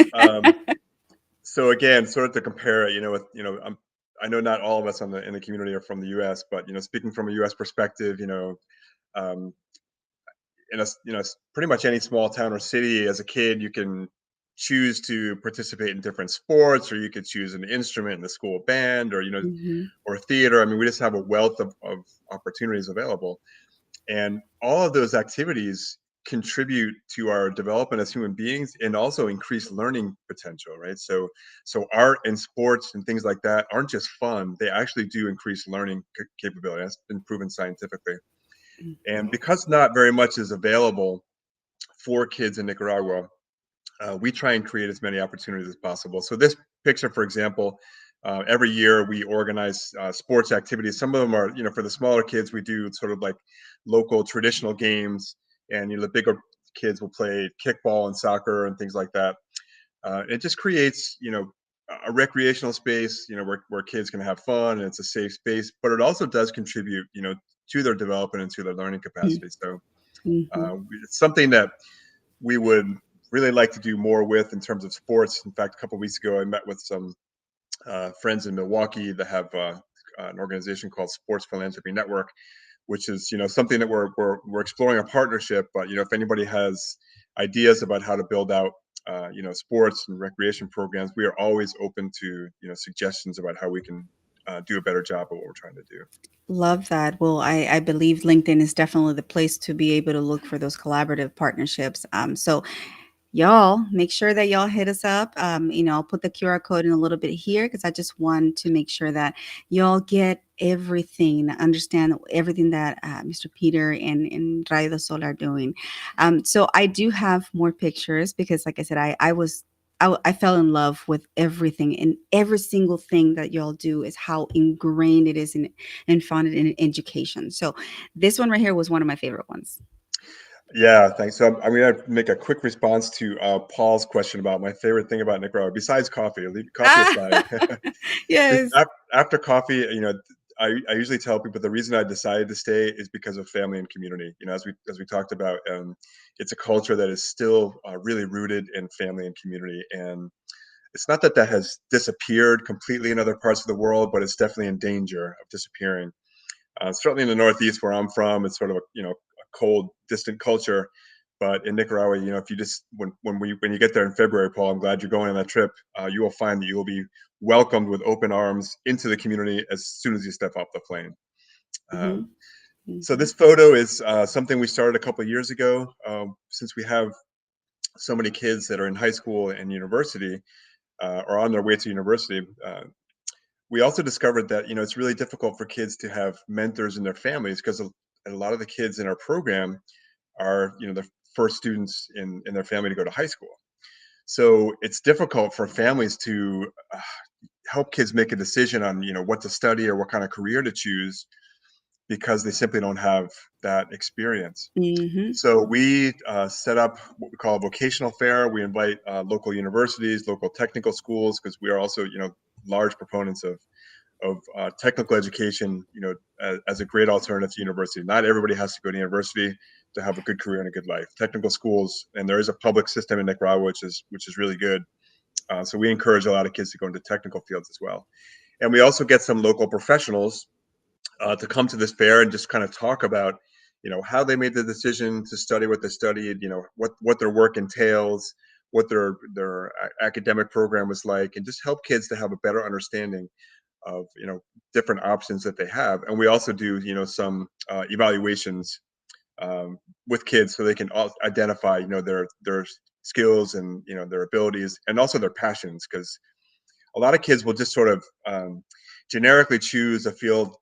So again, sort of to compare it, with I know not all of us in the community are from the U.S., but speaking from a U.S. perspective, um, in a pretty much any small town or city, as a kid, you can choose to participate in different sports, or you could choose an instrument in the school band, or Hmm. or theater. I mean, we just have a wealth of opportunities available, and all of those activities contribute to our development as human beings and also increase learning potential, right? So art and sports and things like that aren't just fun, they actually do increase learning capability. That's been proven scientifically. And because not very much is available for kids in Nicaragua, we try and create as many opportunities as possible. So this picture, for example, every year we organize sports activities. Some of them are, for the smaller kids, we do sort of like local traditional games, and the bigger kids will play kickball and soccer and things like that. It just creates, a recreational space, where kids can have fun, and it's a safe space. But it also does contribute, to their development and to their learning capacity. So Hmm. it's something that we would really like to do more with in terms of sports. In fact, a couple of weeks ago, I met with some friends in Milwaukee that have an organization called Sports Philanthropy Network, which is something that we're exploring a partnership. But if anybody has ideas about how to build out sports and recreation programs, we are always open to suggestions about how we can do a better job of what we're trying to do. Love that. Well, I believe LinkedIn is definitely the place to be able to look for those collaborative partnerships. So y'all make sure that y'all hit us up. I'll put the QR code in a little bit here because I just want to make sure that y'all get everything, understand everything that Mr. Peter and Rayo De Sol are doing. So I do have more pictures because, like I said, I fell in love with everything, and every single thing that y'all do is how ingrained it is in and founded in education. So this one right here was one of my favorite ones. Yeah, thanks. So I'm going to make a quick response to Paul's question about my favorite thing about Nicaragua, besides coffee. Leave coffee Ah, aside. Just yes. after coffee, I usually tell people the reason I decided to stay is because of family and community. As we talked about, it's a culture that is still really rooted in family and community, and it's not that that has disappeared completely in other parts of the world, but it's definitely in danger of disappearing. Certainly in the Northeast, where I'm from, it's sort of a cold, distant culture. But in Nicaragua, if you just when you get there in February, Paul, I'm glad you're going on that trip. You will find that you will be welcomed with open arms into the community as soon as you step off the plane. Um, Mhm, so mhm, this photo is something we started a couple of years ago. Since we have so many kids that are in high school and university or on their way to university, we also discovered that it's really difficult for kids to have mentors in their families because a lot of the kids in our program are the first students in their family to go to high school. So it's difficult for families to help kids make a decision on what to study or what kind of career to choose because they simply don't have that experience. mhm, So we set up what we call a vocational fair. We invite local universities, local technical schools, because we are also large proponents of technical education, as a great alternative to university. Not everybody has to go to university to have a good career and a good life. Technical schools, and there is a public system in Nicaragua, which is really good. So we encourage a lot of kids to go into technical fields as well. And we also get some local professionals to come to this fair and just kind of talk about, how they made the decision to study what they studied, what their work entails, what their academic program was like, and just help kids to have a better understanding of different options that they have. And we also do some evaluations with kids so they can identify their skills and their abilities and also their passions, because a lot of kids will just sort of generically choose a field,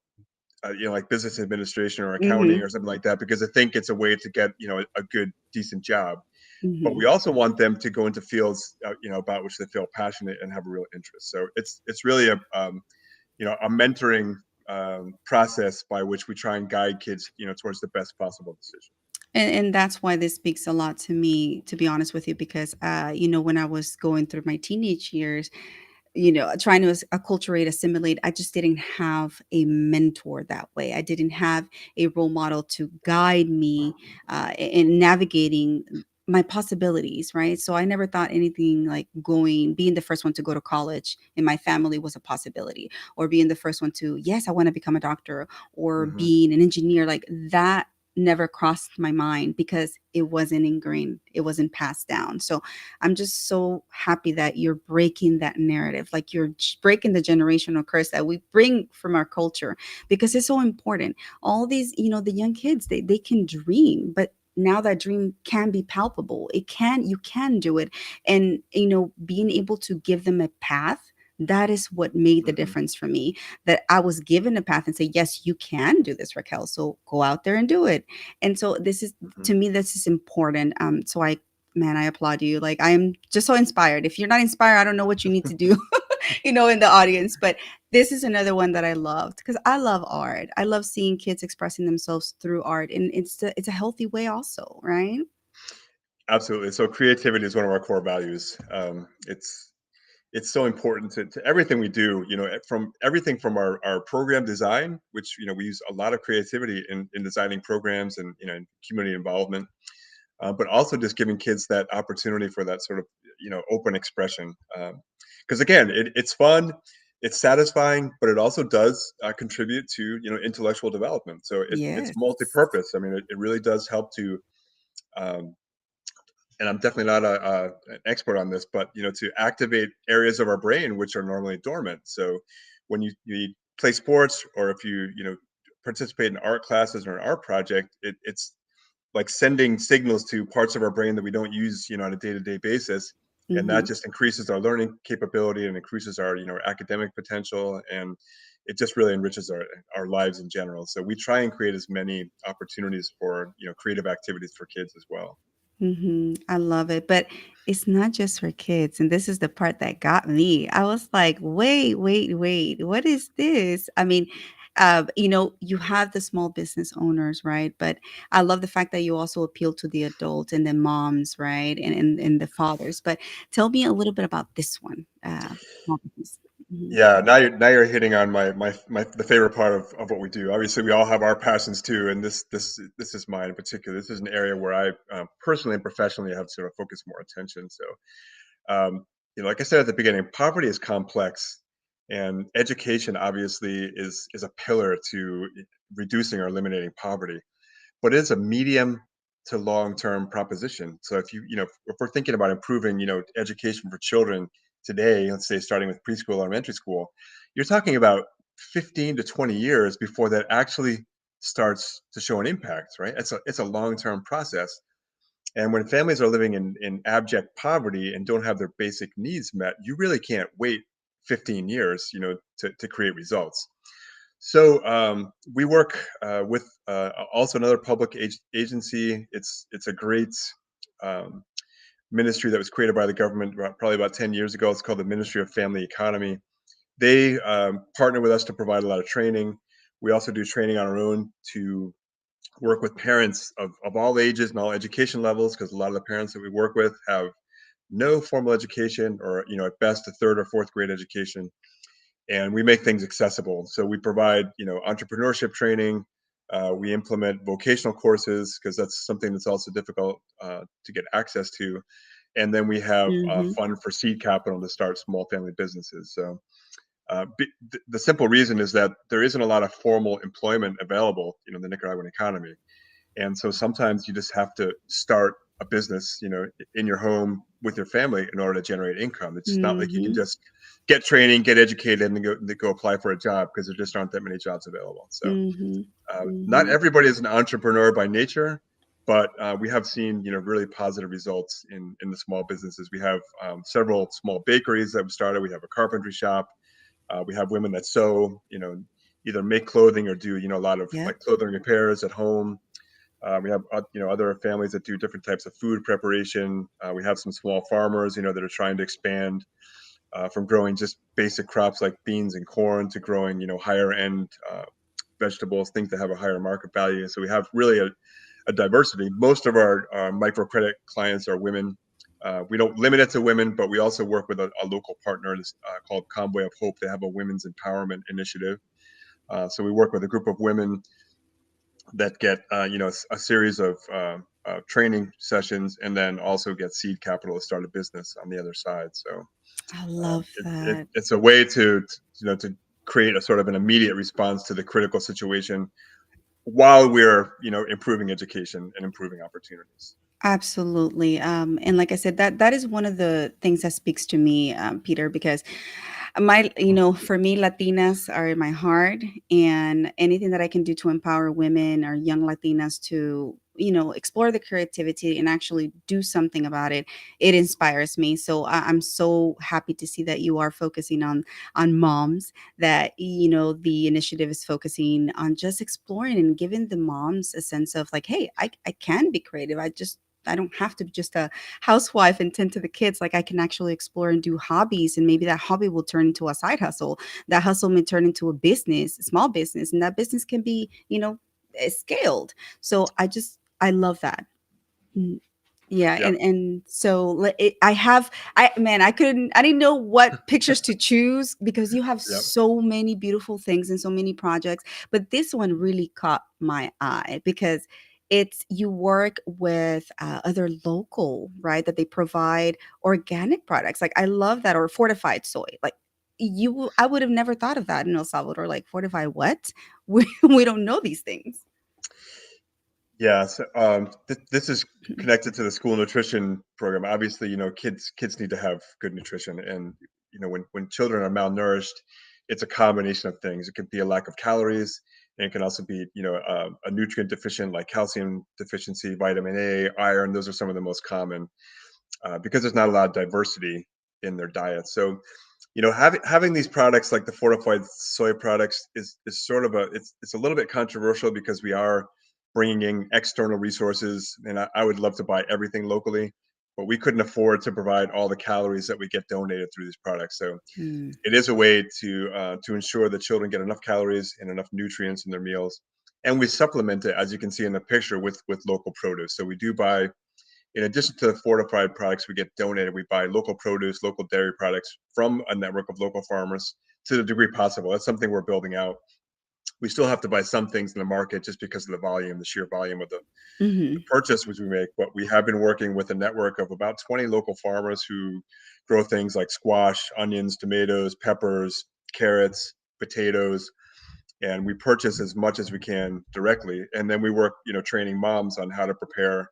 like business administration or accounting mhm, or something like that, because I think it's a way to get a good decent job. But mhm. we also want them to go into fields about which they feel passionate and have a real interest. So it's really a mentoring process by which we try and guide kids towards the best possible decision. And that's why this speaks a lot to me, to be honest with you, because when I was going through my teenage years, trying to acculturate, assimilate, I just didn't have a mentor that way. I didn't have a role model to guide me in navigating. my possibilities, right? So I never thought anything like being the first one to go to college in my family was a possibility, or being the first one to, yes, I want to become a doctor, or Hmm. being an engineer. Like that never crossed my mind because it wasn't ingrained, it wasn't passed down. So I'm just so happy that you're breaking that narrative, like you're breaking the generational curse that we bring from our culture, because it's so important. All these, the young kids, they can dream, but now that dream can be palpable. You can do it. And being able to give them a path, that is what made the Hmm. difference for me. That I was given a path and say, yes, you can do this, Raquel, so go out there and do it. And so this is, Hmm. to me, this is important. So I, man, I applaud you. Like, I am just so inspired. If you're not inspired, I don't know what you need to do, in the audience. But this is another one that I loved because I love art. I love seeing kids expressing themselves through art, and it's a healthy way also, right? Absolutely. So creativity is one of our core values. It's so important to everything we do. From everything from our program design, which we use a lot of creativity in designing programs and in community involvement, but also just giving kids that opportunity for that sort of open expression. Because again, it's fun, it's satisfying, but it also does contribute to intellectual development. So it's Yes. multi-purpose. I mean, it really does help to. Um, and I'm definitely not an expert on this, but to activate areas of our brain which are normally dormant. So when you play sports, or if you participate in art classes or an art project, it's like sending signals to parts of our brain that we don't use on a day-to-day basis, and that Mm-hmm. just increases our learning capability and increases our academic potential, and it just really enriches our lives in general. So we try and create as many opportunities for creative activities for kids as well. I love it. But it's not just for kids. And this is the part that got me. I was like, wait, wait, wait. What is this? I mean, you have the small business owners, right? But I love the fact that you also appeal to the adults and the moms, right? And the fathers. But tell me a little bit about this one. Small business. Mhm. Yeah, now you're hitting on my the favorite part of what we do. Obviously, we all have our passions too, and this is mine in particular. This is an area where I personally and professionally have sort of focused more attention. So, like I said at the beginning, poverty is complex, and education obviously is a pillar to reducing or eliminating poverty, but it's a medium to long term proposition. So if we're thinking about improving education for children today, let's say starting with preschool, elementary school, you're talking about 15 to 20 years before that actually starts to show an impact, right? It's a long term process. And when families are living in abject poverty and don't have their basic needs met, you really can't wait 15 years, to create results. So we work with also another public agency. It's a great um, ministry that was created by the government probably about 10 years ago. It's called the Ministry of Family Economy. They partner with us to provide a lot of training. We also do training on our own to work with parents of all ages and all education levels, because a lot of the parents that we work with have no formal education, or at best a third or fourth grade education, and we make things accessible. So we provide, entrepreneurship training. We implement vocational courses because that's something that's also difficult to get access to. And then we have a Mm-hmm. fund for seed capital to start small family businesses. So the simple reason is that there isn't a lot of formal employment available, in the Nicaraguan economy. And so sometimes you just have to start a business, in your home with your family in order to generate income. It's not like you can Mm-hmm. just get training, get educated, and then go apply for a job, because there just aren't that many jobs available. So Mm-hmm. not Mm-hmm. everybody is an entrepreneur by nature, but we have seen really positive results in the small businesses. We have several small bakeries that we started. We have a carpentry shop. We have women that sew, either make clothing or do a lot of Yep. like clothing repairs at home. We have other families that do different types of food preparation. We have some small farmers, that are trying to expand from growing just basic crops like beans and corn to growing higher end vegetables, things that have a higher market value. So we have really a diversity. Most of our microcredit clients are women. We don't limit it to women, but we also work with a local partner called Convoy of Hope. They have a women's empowerment initiative. So we work with a group of women that get a series of training sessions, and then also get seed capital to start a business on the other side. So I love that. it's a way to create a sort of an immediate response to the critical situation while we're improving education and improving opportunities. Absolutely. And like I said, that is one of the things that speaks to me, Peter, because for me, Latinas are in my heart, and anything that I can do to empower women or young Latinas to, explore the creativity and actually do something about it, it inspires me. So I'm so happy to see that you are focusing on moms, that, the initiative is focusing on just exploring and giving the moms a sense of like, hey, I can be creative. I don't have to be just a housewife and tend to the kids. Like I can actually explore and do hobbies, and maybe that hobby will turn into a side hustle. That hustle may turn into a business, a small business, and that business can be, scaled. So I love that. Mm. Yeah, Yeah, and so I didn't know what pictures to choose because you have yeah. so many beautiful things and so many projects, but this one really caught my eye because it's you work with other local, right? That they provide organic products. Like I love that, or fortified soy. Like I would have never thought of that in El Salvador. Like fortified what? We don't know these things. Yeah, so this is connected to the school nutrition program. Obviously, kids need to have good nutrition, and when children are malnourished, it's a combination of things. It could be a lack of calories, and it can also be a nutrient deficient like calcium deficiency, vitamin A, iron. Those are some of the most common because there's not a lot of diversity in their diet. So having these products like the fortified soy products is sort of it's a little bit controversial because we are bringing in external resources, and I would love to buy everything locally, but we couldn't afford to provide all the calories that we get donated through these products. So Mm. it is a way to ensure that children get enough calories and enough nutrients in their meals, and we supplement it, as you can see in the picture, with local produce. So we do buy, in addition to the fortified products we get donated, we buy local produce, local dairy products from a network of local farmers to the degree possible. That's something we're building out. We still have to buy some things in the market just because of the volume, the sheer volume of the Hmm. purchase which we make. But we have been working with a network of about 20 local farmers who grow things like squash, onions, tomatoes, peppers, carrots, potatoes, and we purchase as much as we can directly, and then we work training moms on how to prepare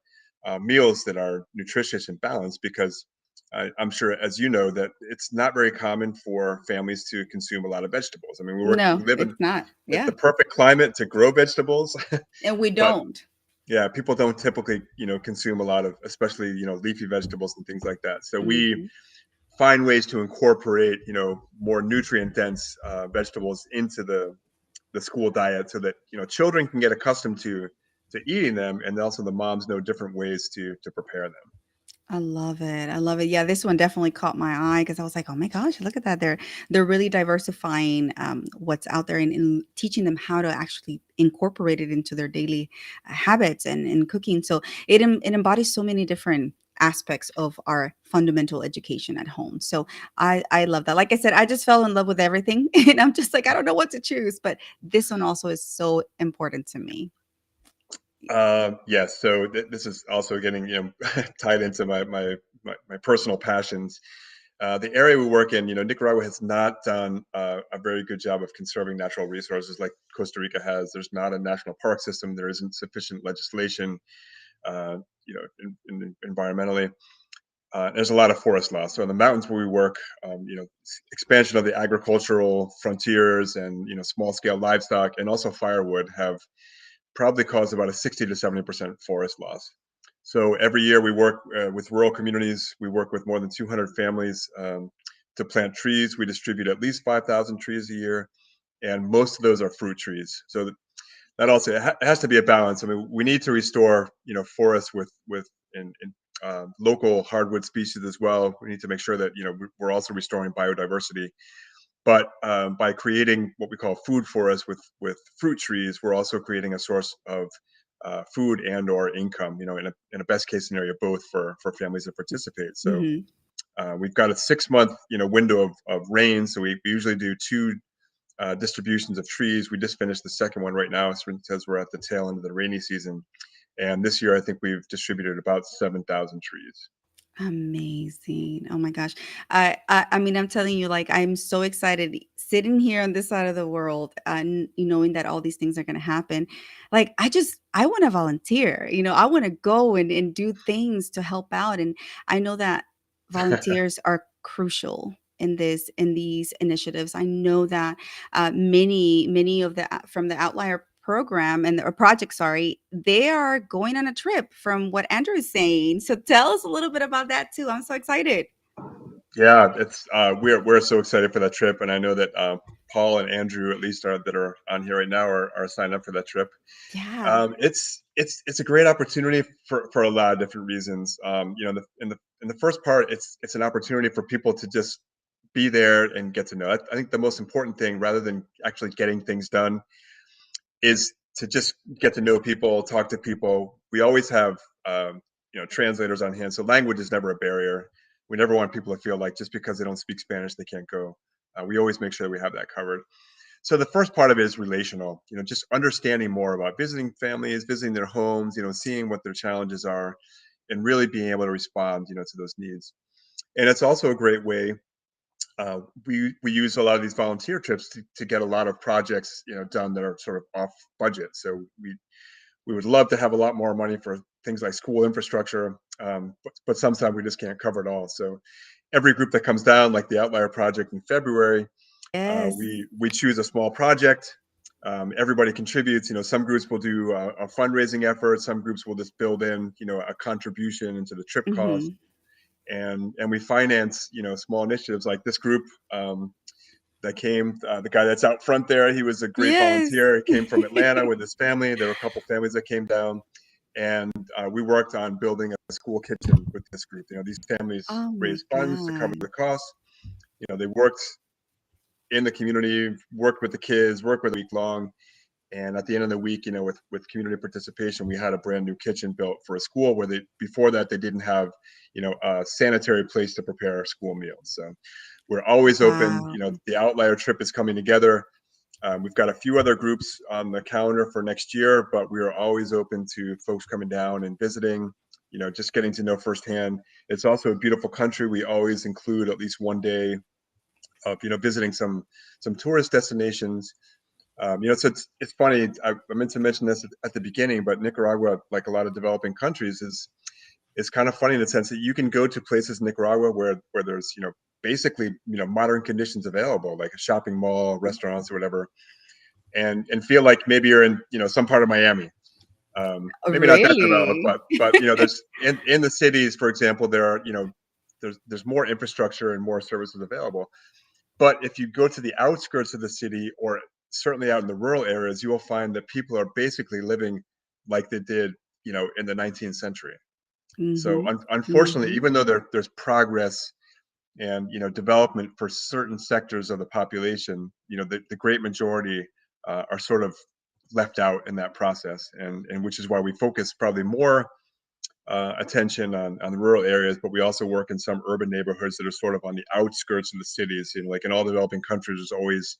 meals that are nutritious and balanced, because I'm sure, as you know, that it's not very common for families to consume a lot of vegetables. I mean, we No, live in it's not. the Yeah. perfect climate to grow vegetables, And we but don't. yeah, people don't typically consume a lot of, especially leafy vegetables and things like that. So we Mhm. find ways to incorporate more nutrient dense vegetables into the school diet, so that children can get accustomed to eating them, and also the moms know different ways to prepare them. I love it. I love it. Yeah, this one definitely caught my eye because I was like, "Oh my gosh, look at that!" They're really diversifying what's out there, and teaching them how to actually incorporate it into their daily habits and cooking. So it embodies so many different aspects of our fundamental education at home. So I love that. Like I said, I just fell in love with everything, and I'm just like, I don't know what to choose, but this one also is so important to me. Yes, so this is also getting tied into my personal passions. The area we work in, Nicaragua has not done a very good job of conserving natural resources like Costa Rica has. There's not a national park system. There isn't sufficient legislation, uh, environmentally. There's a lot of forest loss. So in the mountains where we work, expansion of the agricultural frontiers and small scale livestock and also firewood have probably caused about a 60 to 70% forest loss. So every year we work with rural communities. We work with more than 200 families to plant trees. We distribute at least 5,000 trees a year, and most of those are fruit trees. So that also it has to be a balance. I mean, we need to restore forests with local hardwood species as well. We need to make sure that we're also restoring biodiversity. But by creating what we call food forests with fruit trees, we're also creating a source of food and or income. In a best case scenario, both for families that participate. So Hmm. we've got a 6 month window of rain. So we usually do distributions of trees. We just finished the second one right now, because we're at the tail end of the rainy season. And this year, I think we've distributed about 7,000 trees. Amazing. Oh my gosh. I mean, I'm telling you, like, I'm so excited sitting here on this side of the world and knowing that all these things are going to happen. Like, I want to volunteer, I want to go and do things to help out. And I know that volunteers are crucial in these initiatives. I know that many of the from the Outlier program and or project, sorry, they are going on a trip from what Andrew is saying. So tell us a little bit about that too. I'm so excited. Yeah, it's we're so excited for that trip, and I know that Paul and Andrew, at least, that are on here right now, are signed up for that trip. Yeah. It's a great opportunity for a lot of different reasons. In the first part, it's an opportunity for people to just be there and get to know. I think the most important thing, rather than actually getting things done, is to just get to know people, talk to people. We always have translators on hand, so language is never a barrier. We never want people to feel like just because they don't speak Spanish they can't go. We always make sure that we have that covered. So the first part of it is relational. Just understanding more about visiting families, visiting their homes. Seeing what their challenges are, and really being able to respond. To those needs. And it's also a great way. We use a lot of these volunteer trips to get a lot of projects done that are sort of off budget. So we would love to have a lot more money for things like school infrastructure, but sometimes we just can't cover it all. So every group that comes down, like the Outlier Project in February, Yes. we choose a small project. Everybody contributes. Some groups will do a fundraising effort. Some groups will just build in a contribution into the trip cost, Hmm. and we finance small initiatives like this group. That came, the guy that's out front there, he was a great Yes. volunteer. He came from Atlanta with his family. There were a couple families that came down, and we worked on building a school kitchen with this group. These families Oh my raised funds to cover God. the costs. They worked in the community, worked with the kids, worked with a week long. And at the end of the week, with community participation, we had a brand new kitchen built for a school where before that they didn't have, a sanitary place to prepare school meals. So we're always open. Wow. The Outlier trip is coming together. We've got a few other groups on the calendar for next year, but we are always open to folks coming down and visiting. Just getting to know firsthand. It's also a beautiful country. We always include at least one day of visiting some tourist destinations. So it's funny. I meant to mention this at the beginning, but Nicaragua, like a lot of developing countries, is kind of funny in the sense that you can go to places in Nicaragua where there's basically modern conditions available, like a shopping mall, restaurants, or whatever, and feel like maybe you're in some part of Miami. Maybe not that developed, Really? but there's in the cities, for example, there are there's more infrastructure and more services available. But if you go to the outskirts of the city, or certainly out in the rural areas, you will find that people are basically living like they did, in the 19th century. So Hmm. unfortunately, Hmm. even though there's progress and development for certain sectors of the population, the great majority are sort of left out in that process, and which is why we focus probably more attention on the rural areas, but we also work in some urban neighborhoods that are sort of on the outskirts of the cities. Like in all developing countries, there's always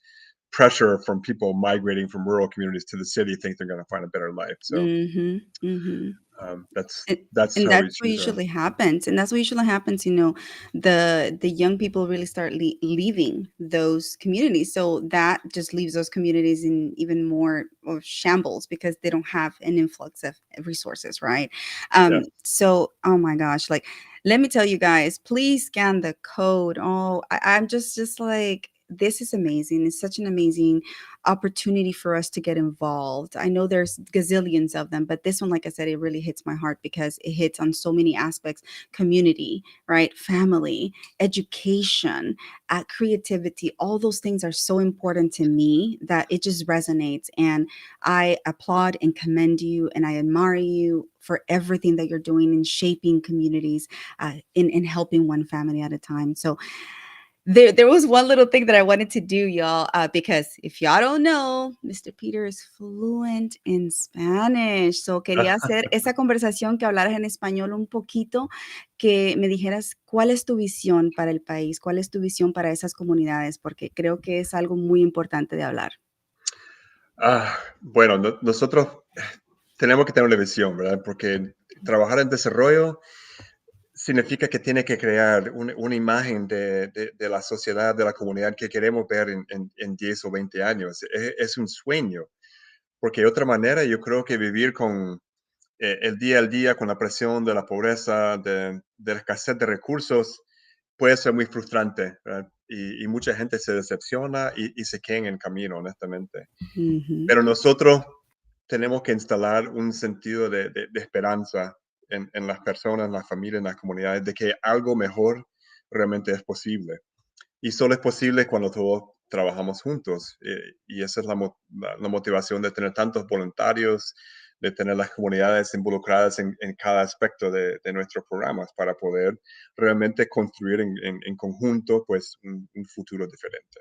pressure from people migrating from rural communities to the city, think they're going to find a better life. So Hmm. Hmm. that's And that's and how we that's what choose our. usually happens, the young people really start leaving those communities, so that just leaves those communities in even more of shambles because they don't have an influx of resources, right? Yes. So, oh my gosh, like, let me tell you guys, please scan the code. Oh, I'm just like, this is amazing. It's such an amazing opportunity for us to get involved. I know there's gazillions of them, but this one, like I said, it really hits my heart because it hits on so many aspects: community, right? Family, education, creativity. All those things are so important to me that it just resonates. And I applaud and commend you, and I admire you for everything that you're doing in shaping communities, in helping one family at a time. So, There was one little thing that I wanted to do, y'all, because if y'all don't know, Mr. Peter is fluent in Spanish. So quería hacer esa conversación, que hablaras en español un poquito, que me dijeras cuál es tu visión para el país, cuál es tu visión para esas comunidades, porque creo que es algo muy importante de hablar. Bueno, nosotros tenemos que tener una visión, ¿verdad? Porque trabajar en desarrollo significa que tiene que crear una imagen de la sociedad, de la comunidad que queremos ver en 10 o 20 años. Es un sueño, porque de otra manera yo creo que vivir con el día al día, con la presión de la pobreza, de la escasez de recursos, puede ser muy frustrante, ¿verdad? Y mucha gente se decepciona y se queda en el camino, honestamente. Ujú. Pero nosotros tenemos que instalar un sentido de esperanza en las personas, en las familias, en las comunidades, de que algo mejor realmente es posible. Y solo es posible cuando todos trabajamos juntos. Y esa es la motivación de tener tantos voluntarios, de tener las comunidades involucradas en cada aspecto de nuestros programas para poder realmente construir en conjunto pues un futuro diferente.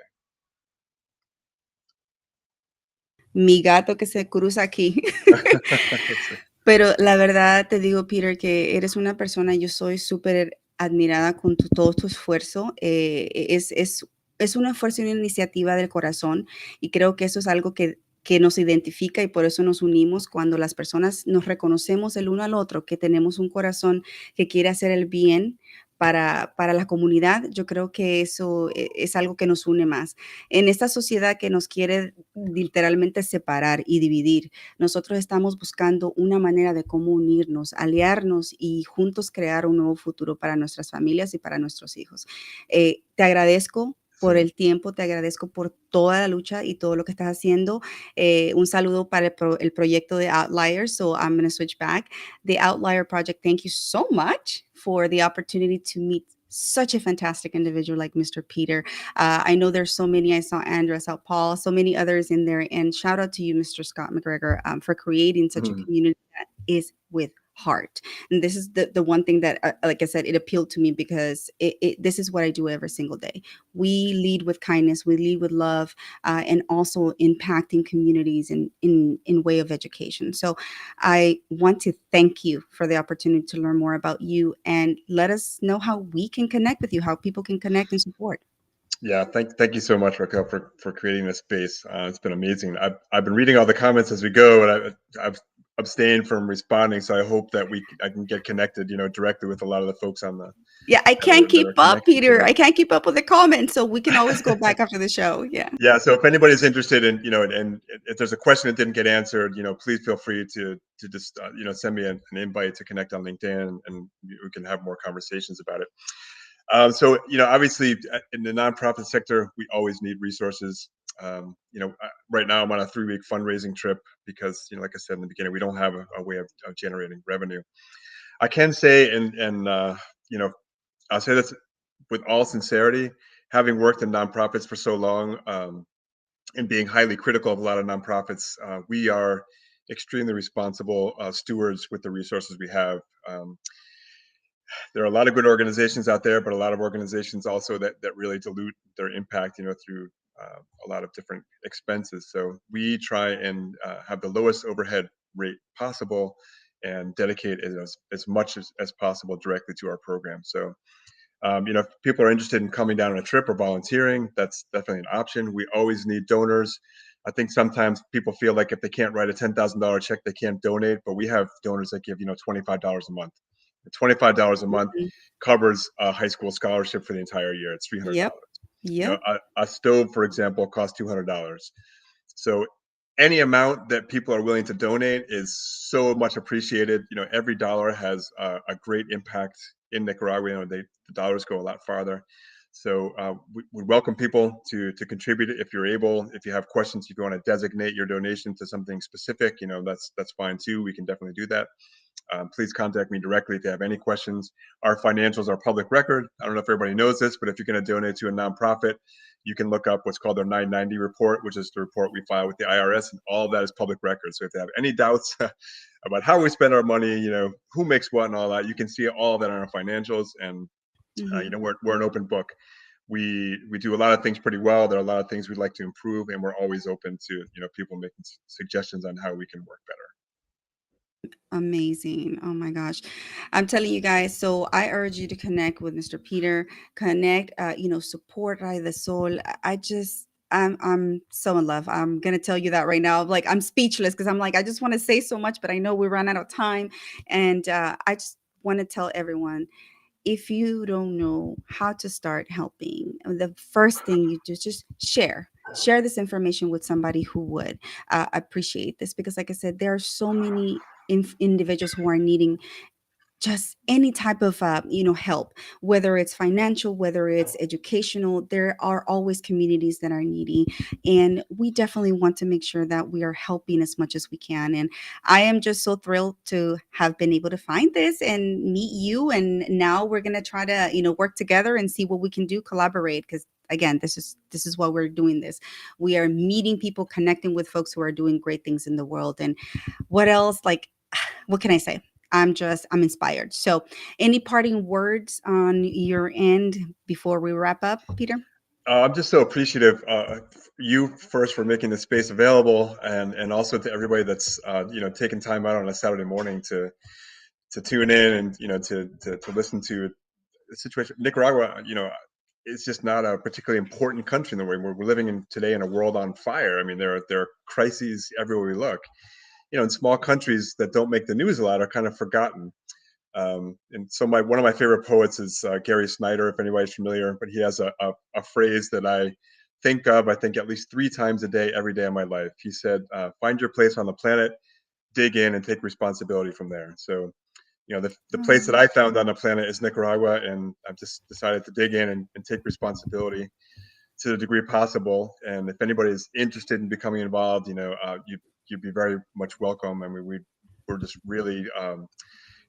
Mi gato que se cruza aquí. Sí. Pero la verdad te digo, Peter, que eres una persona, yo soy súper admirada con todo tu esfuerzo. Es un esfuerzo y una iniciativa del corazón y creo que eso es algo que nos identifica y por eso nos unimos cuando las personas nos reconocemos el uno al otro, que tenemos un corazón que quiere hacer el bien para la comunidad. Yo creo que eso es algo que nos une más. En esta sociedad que nos quiere literalmente separar y dividir, nosotros estamos buscando una manera de cómo unirnos, aliarnos y juntos crear un nuevo futuro para nuestras familias y para nuestros hijos. Te agradezco Sí. por el tiempo, te agradezco por toda la lucha y todo lo que estás haciendo. Un saludo para el proyecto de Outlier. So I'm going to switch back. The Outlier Project, thank you so much for the opportunity to meet such a fantastic individual like Mr. Peter. I know there's so many. I saw Andrew, I saw Paul, so many others in there. And shout out to you, Mr. Scott McGregor, for creating such a Mhm. community that is with heart. And this is the one thing that, like I said, it appealed to me because this is what I do every single day. We lead with kindness, we lead with love, and also impacting communities in way of education. So I want to thank you for the opportunity to learn more about you and let us know how we can connect with you, how people can connect and support. Yeah, thank you so much, Raquel, for creating this space. It's been amazing. I've been reading all the comments as we go, and I've abstained from responding. So I hope that I can get connected, directly with a lot of the folks on the Yeah, I can't that are keep up, connected Peter. today. I can't keep up with the comments, so we can always go back after the show. Yeah. Yeah, so if anybody's interested in, and if there's a question that didn't get answered, please feel free to just send me an invite to connect on LinkedIn, and we can have more conversations about it. So, obviously, in the nonprofit sector, we always need resources. Right now I'm on a 3-week fundraising trip because, like I said in the beginning, we don't have a way of generating revenue. I can say, and I'll say this with all sincerity, having worked in nonprofits for so long, and being highly critical of a lot of nonprofits, we are extremely responsible stewards with the resources we have. There are a lot of good organizations out there, but a lot of organizations also that really dilute their impact, through a lot of different expenses. So we try and have the lowest overhead rate possible and dedicate as much as possible directly to our program. So if people are interested in coming down on a trip or volunteering, that's definitely an option. We always need donors. I think sometimes people feel like if they can't write a $10,000 check, they can't donate. But we have donors that give $25 a month. $25 a month Mhm. covers a high school scholarship for the entire year. It's Yep. $300. Yep. A stove, for example, costs $200. So any amount that people are willing to donate is so much appreciated. Every dollar has a great impact in Nicaragua. The dollars go a lot farther. So we welcome people to contribute if you're able. If you have questions, if you want to designate your donation to something specific, that's fine too. We can definitely do that. Please contact me directly if you have any questions. Our financials are public record. I don't know if everybody knows this, but if you're going to donate to a nonprofit, you can look up what's called their 990 report, which is the report we file with the IRS, and all of that is public record. So if you have any doubts about how we spend our money, who makes what and all that, you can see all of that on our financials, and Mhm. we're an open book. we do a lot of things pretty well. There are a lot of things we'd like to improve, and we're always open to people making suggestions on how we can work better. Amazing. Oh my gosh. I'm telling you guys, so I urge you to connect with Mr. Peter, connect, support Rayo De Sol. I'm so in love. I'm gonna tell you that right now. Like I'm speechless because I'm like, I just want to say so much, but I know we run out of time. And I just want to tell everyone, if you don't know how to start helping, the first thing you do is just share this information with somebody who would appreciate this, because like I said, there are so many individuals who are needing just any type of help, whether it's financial, whether it's educational. There are always communities that are needy, and we definitely want to make sure that we are helping as much as we can. And I am just so thrilled to have been able to find this and meet you, and now we're going to try to work together and see what we can do, collaborate, because again, this is why we're doing this. We are meeting people, connecting with folks who are doing great things in the world. And what else, like, what can I say? I'm inspired. So, any parting words on your end before we wrap up, Peter? I'm just so appreciative, you first for making the space available, and also to everybody that's taking time out on a Saturday morning to tune in and to listen to the situation. Nicaragua, it's just not a particularly important country in the way we're living in today in a world on fire. I mean, there are crises everywhere we look. And small countries that don't make the news a lot are kind of forgotten. And so one of my favorite poets is Gary Snyder, if anybody's familiar, but he has a phrase that I think of, I think at least 3 times a day, every day of my life. He said, find your place on the planet, dig in and take responsibility from there. So, the place that Oh, I found on the planet is Nicaragua, and I've just decided to dig in and take responsibility to the degree possible. And if anybody is interested in becoming involved, you'd be very much welcome. I mean, we're just really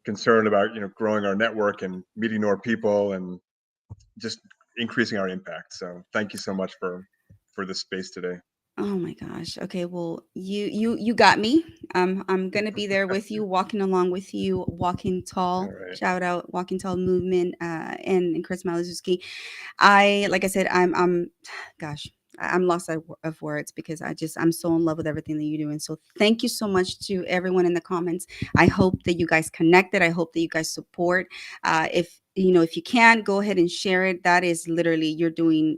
concerned about growing our network and meeting more people and just increasing our impact. So thank you so much for this space today. oh my gosh. Okay, well, you got me. I'm gonna be there with you, walking along with you, walking All tall. right. Shout out, walking tall movement, and Chris Malazewski. Like I said, gosh, I'm lost of words, because I'm so in love with everything that you're doing. So thank you so much to everyone in the comments. I hope that you guys connected. I hope that you guys support. If you can, go ahead and share it. That is literally, you're doing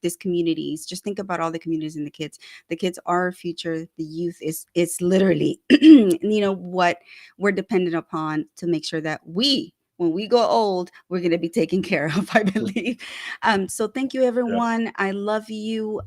this communities. Just think about all the communities and the kids. The kids are our future. The youth is it's literally what we're dependent upon to make sure that when we go old, we're going to be taken care of, I believe. So thank you, Yes. everyone. I love you.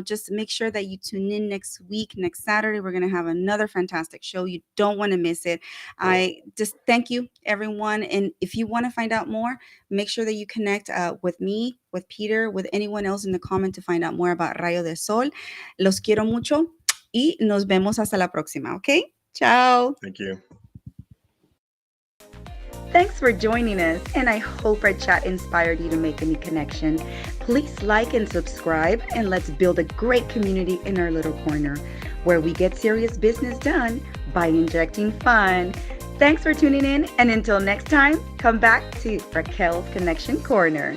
Just make sure that you tune in next week, next Saturday. We're going to have another fantastic show. You don't want to miss it. I just thank you, everyone. And if you want to find out more, make sure that you connect with me, with Peter, with anyone else in the comment to find out more about Rayo de Sol. Los quiero mucho y nos vemos hasta la próxima, ¿ok? Ciao. Thank you. Thanks for joining us, and I hope our chat inspired you to make a new connection. Please like and subscribe, and let's build a great community in our little corner where we get serious business done by injecting fun. Thanks for tuning in, and until next time, come back to Raquel's Connection Corner.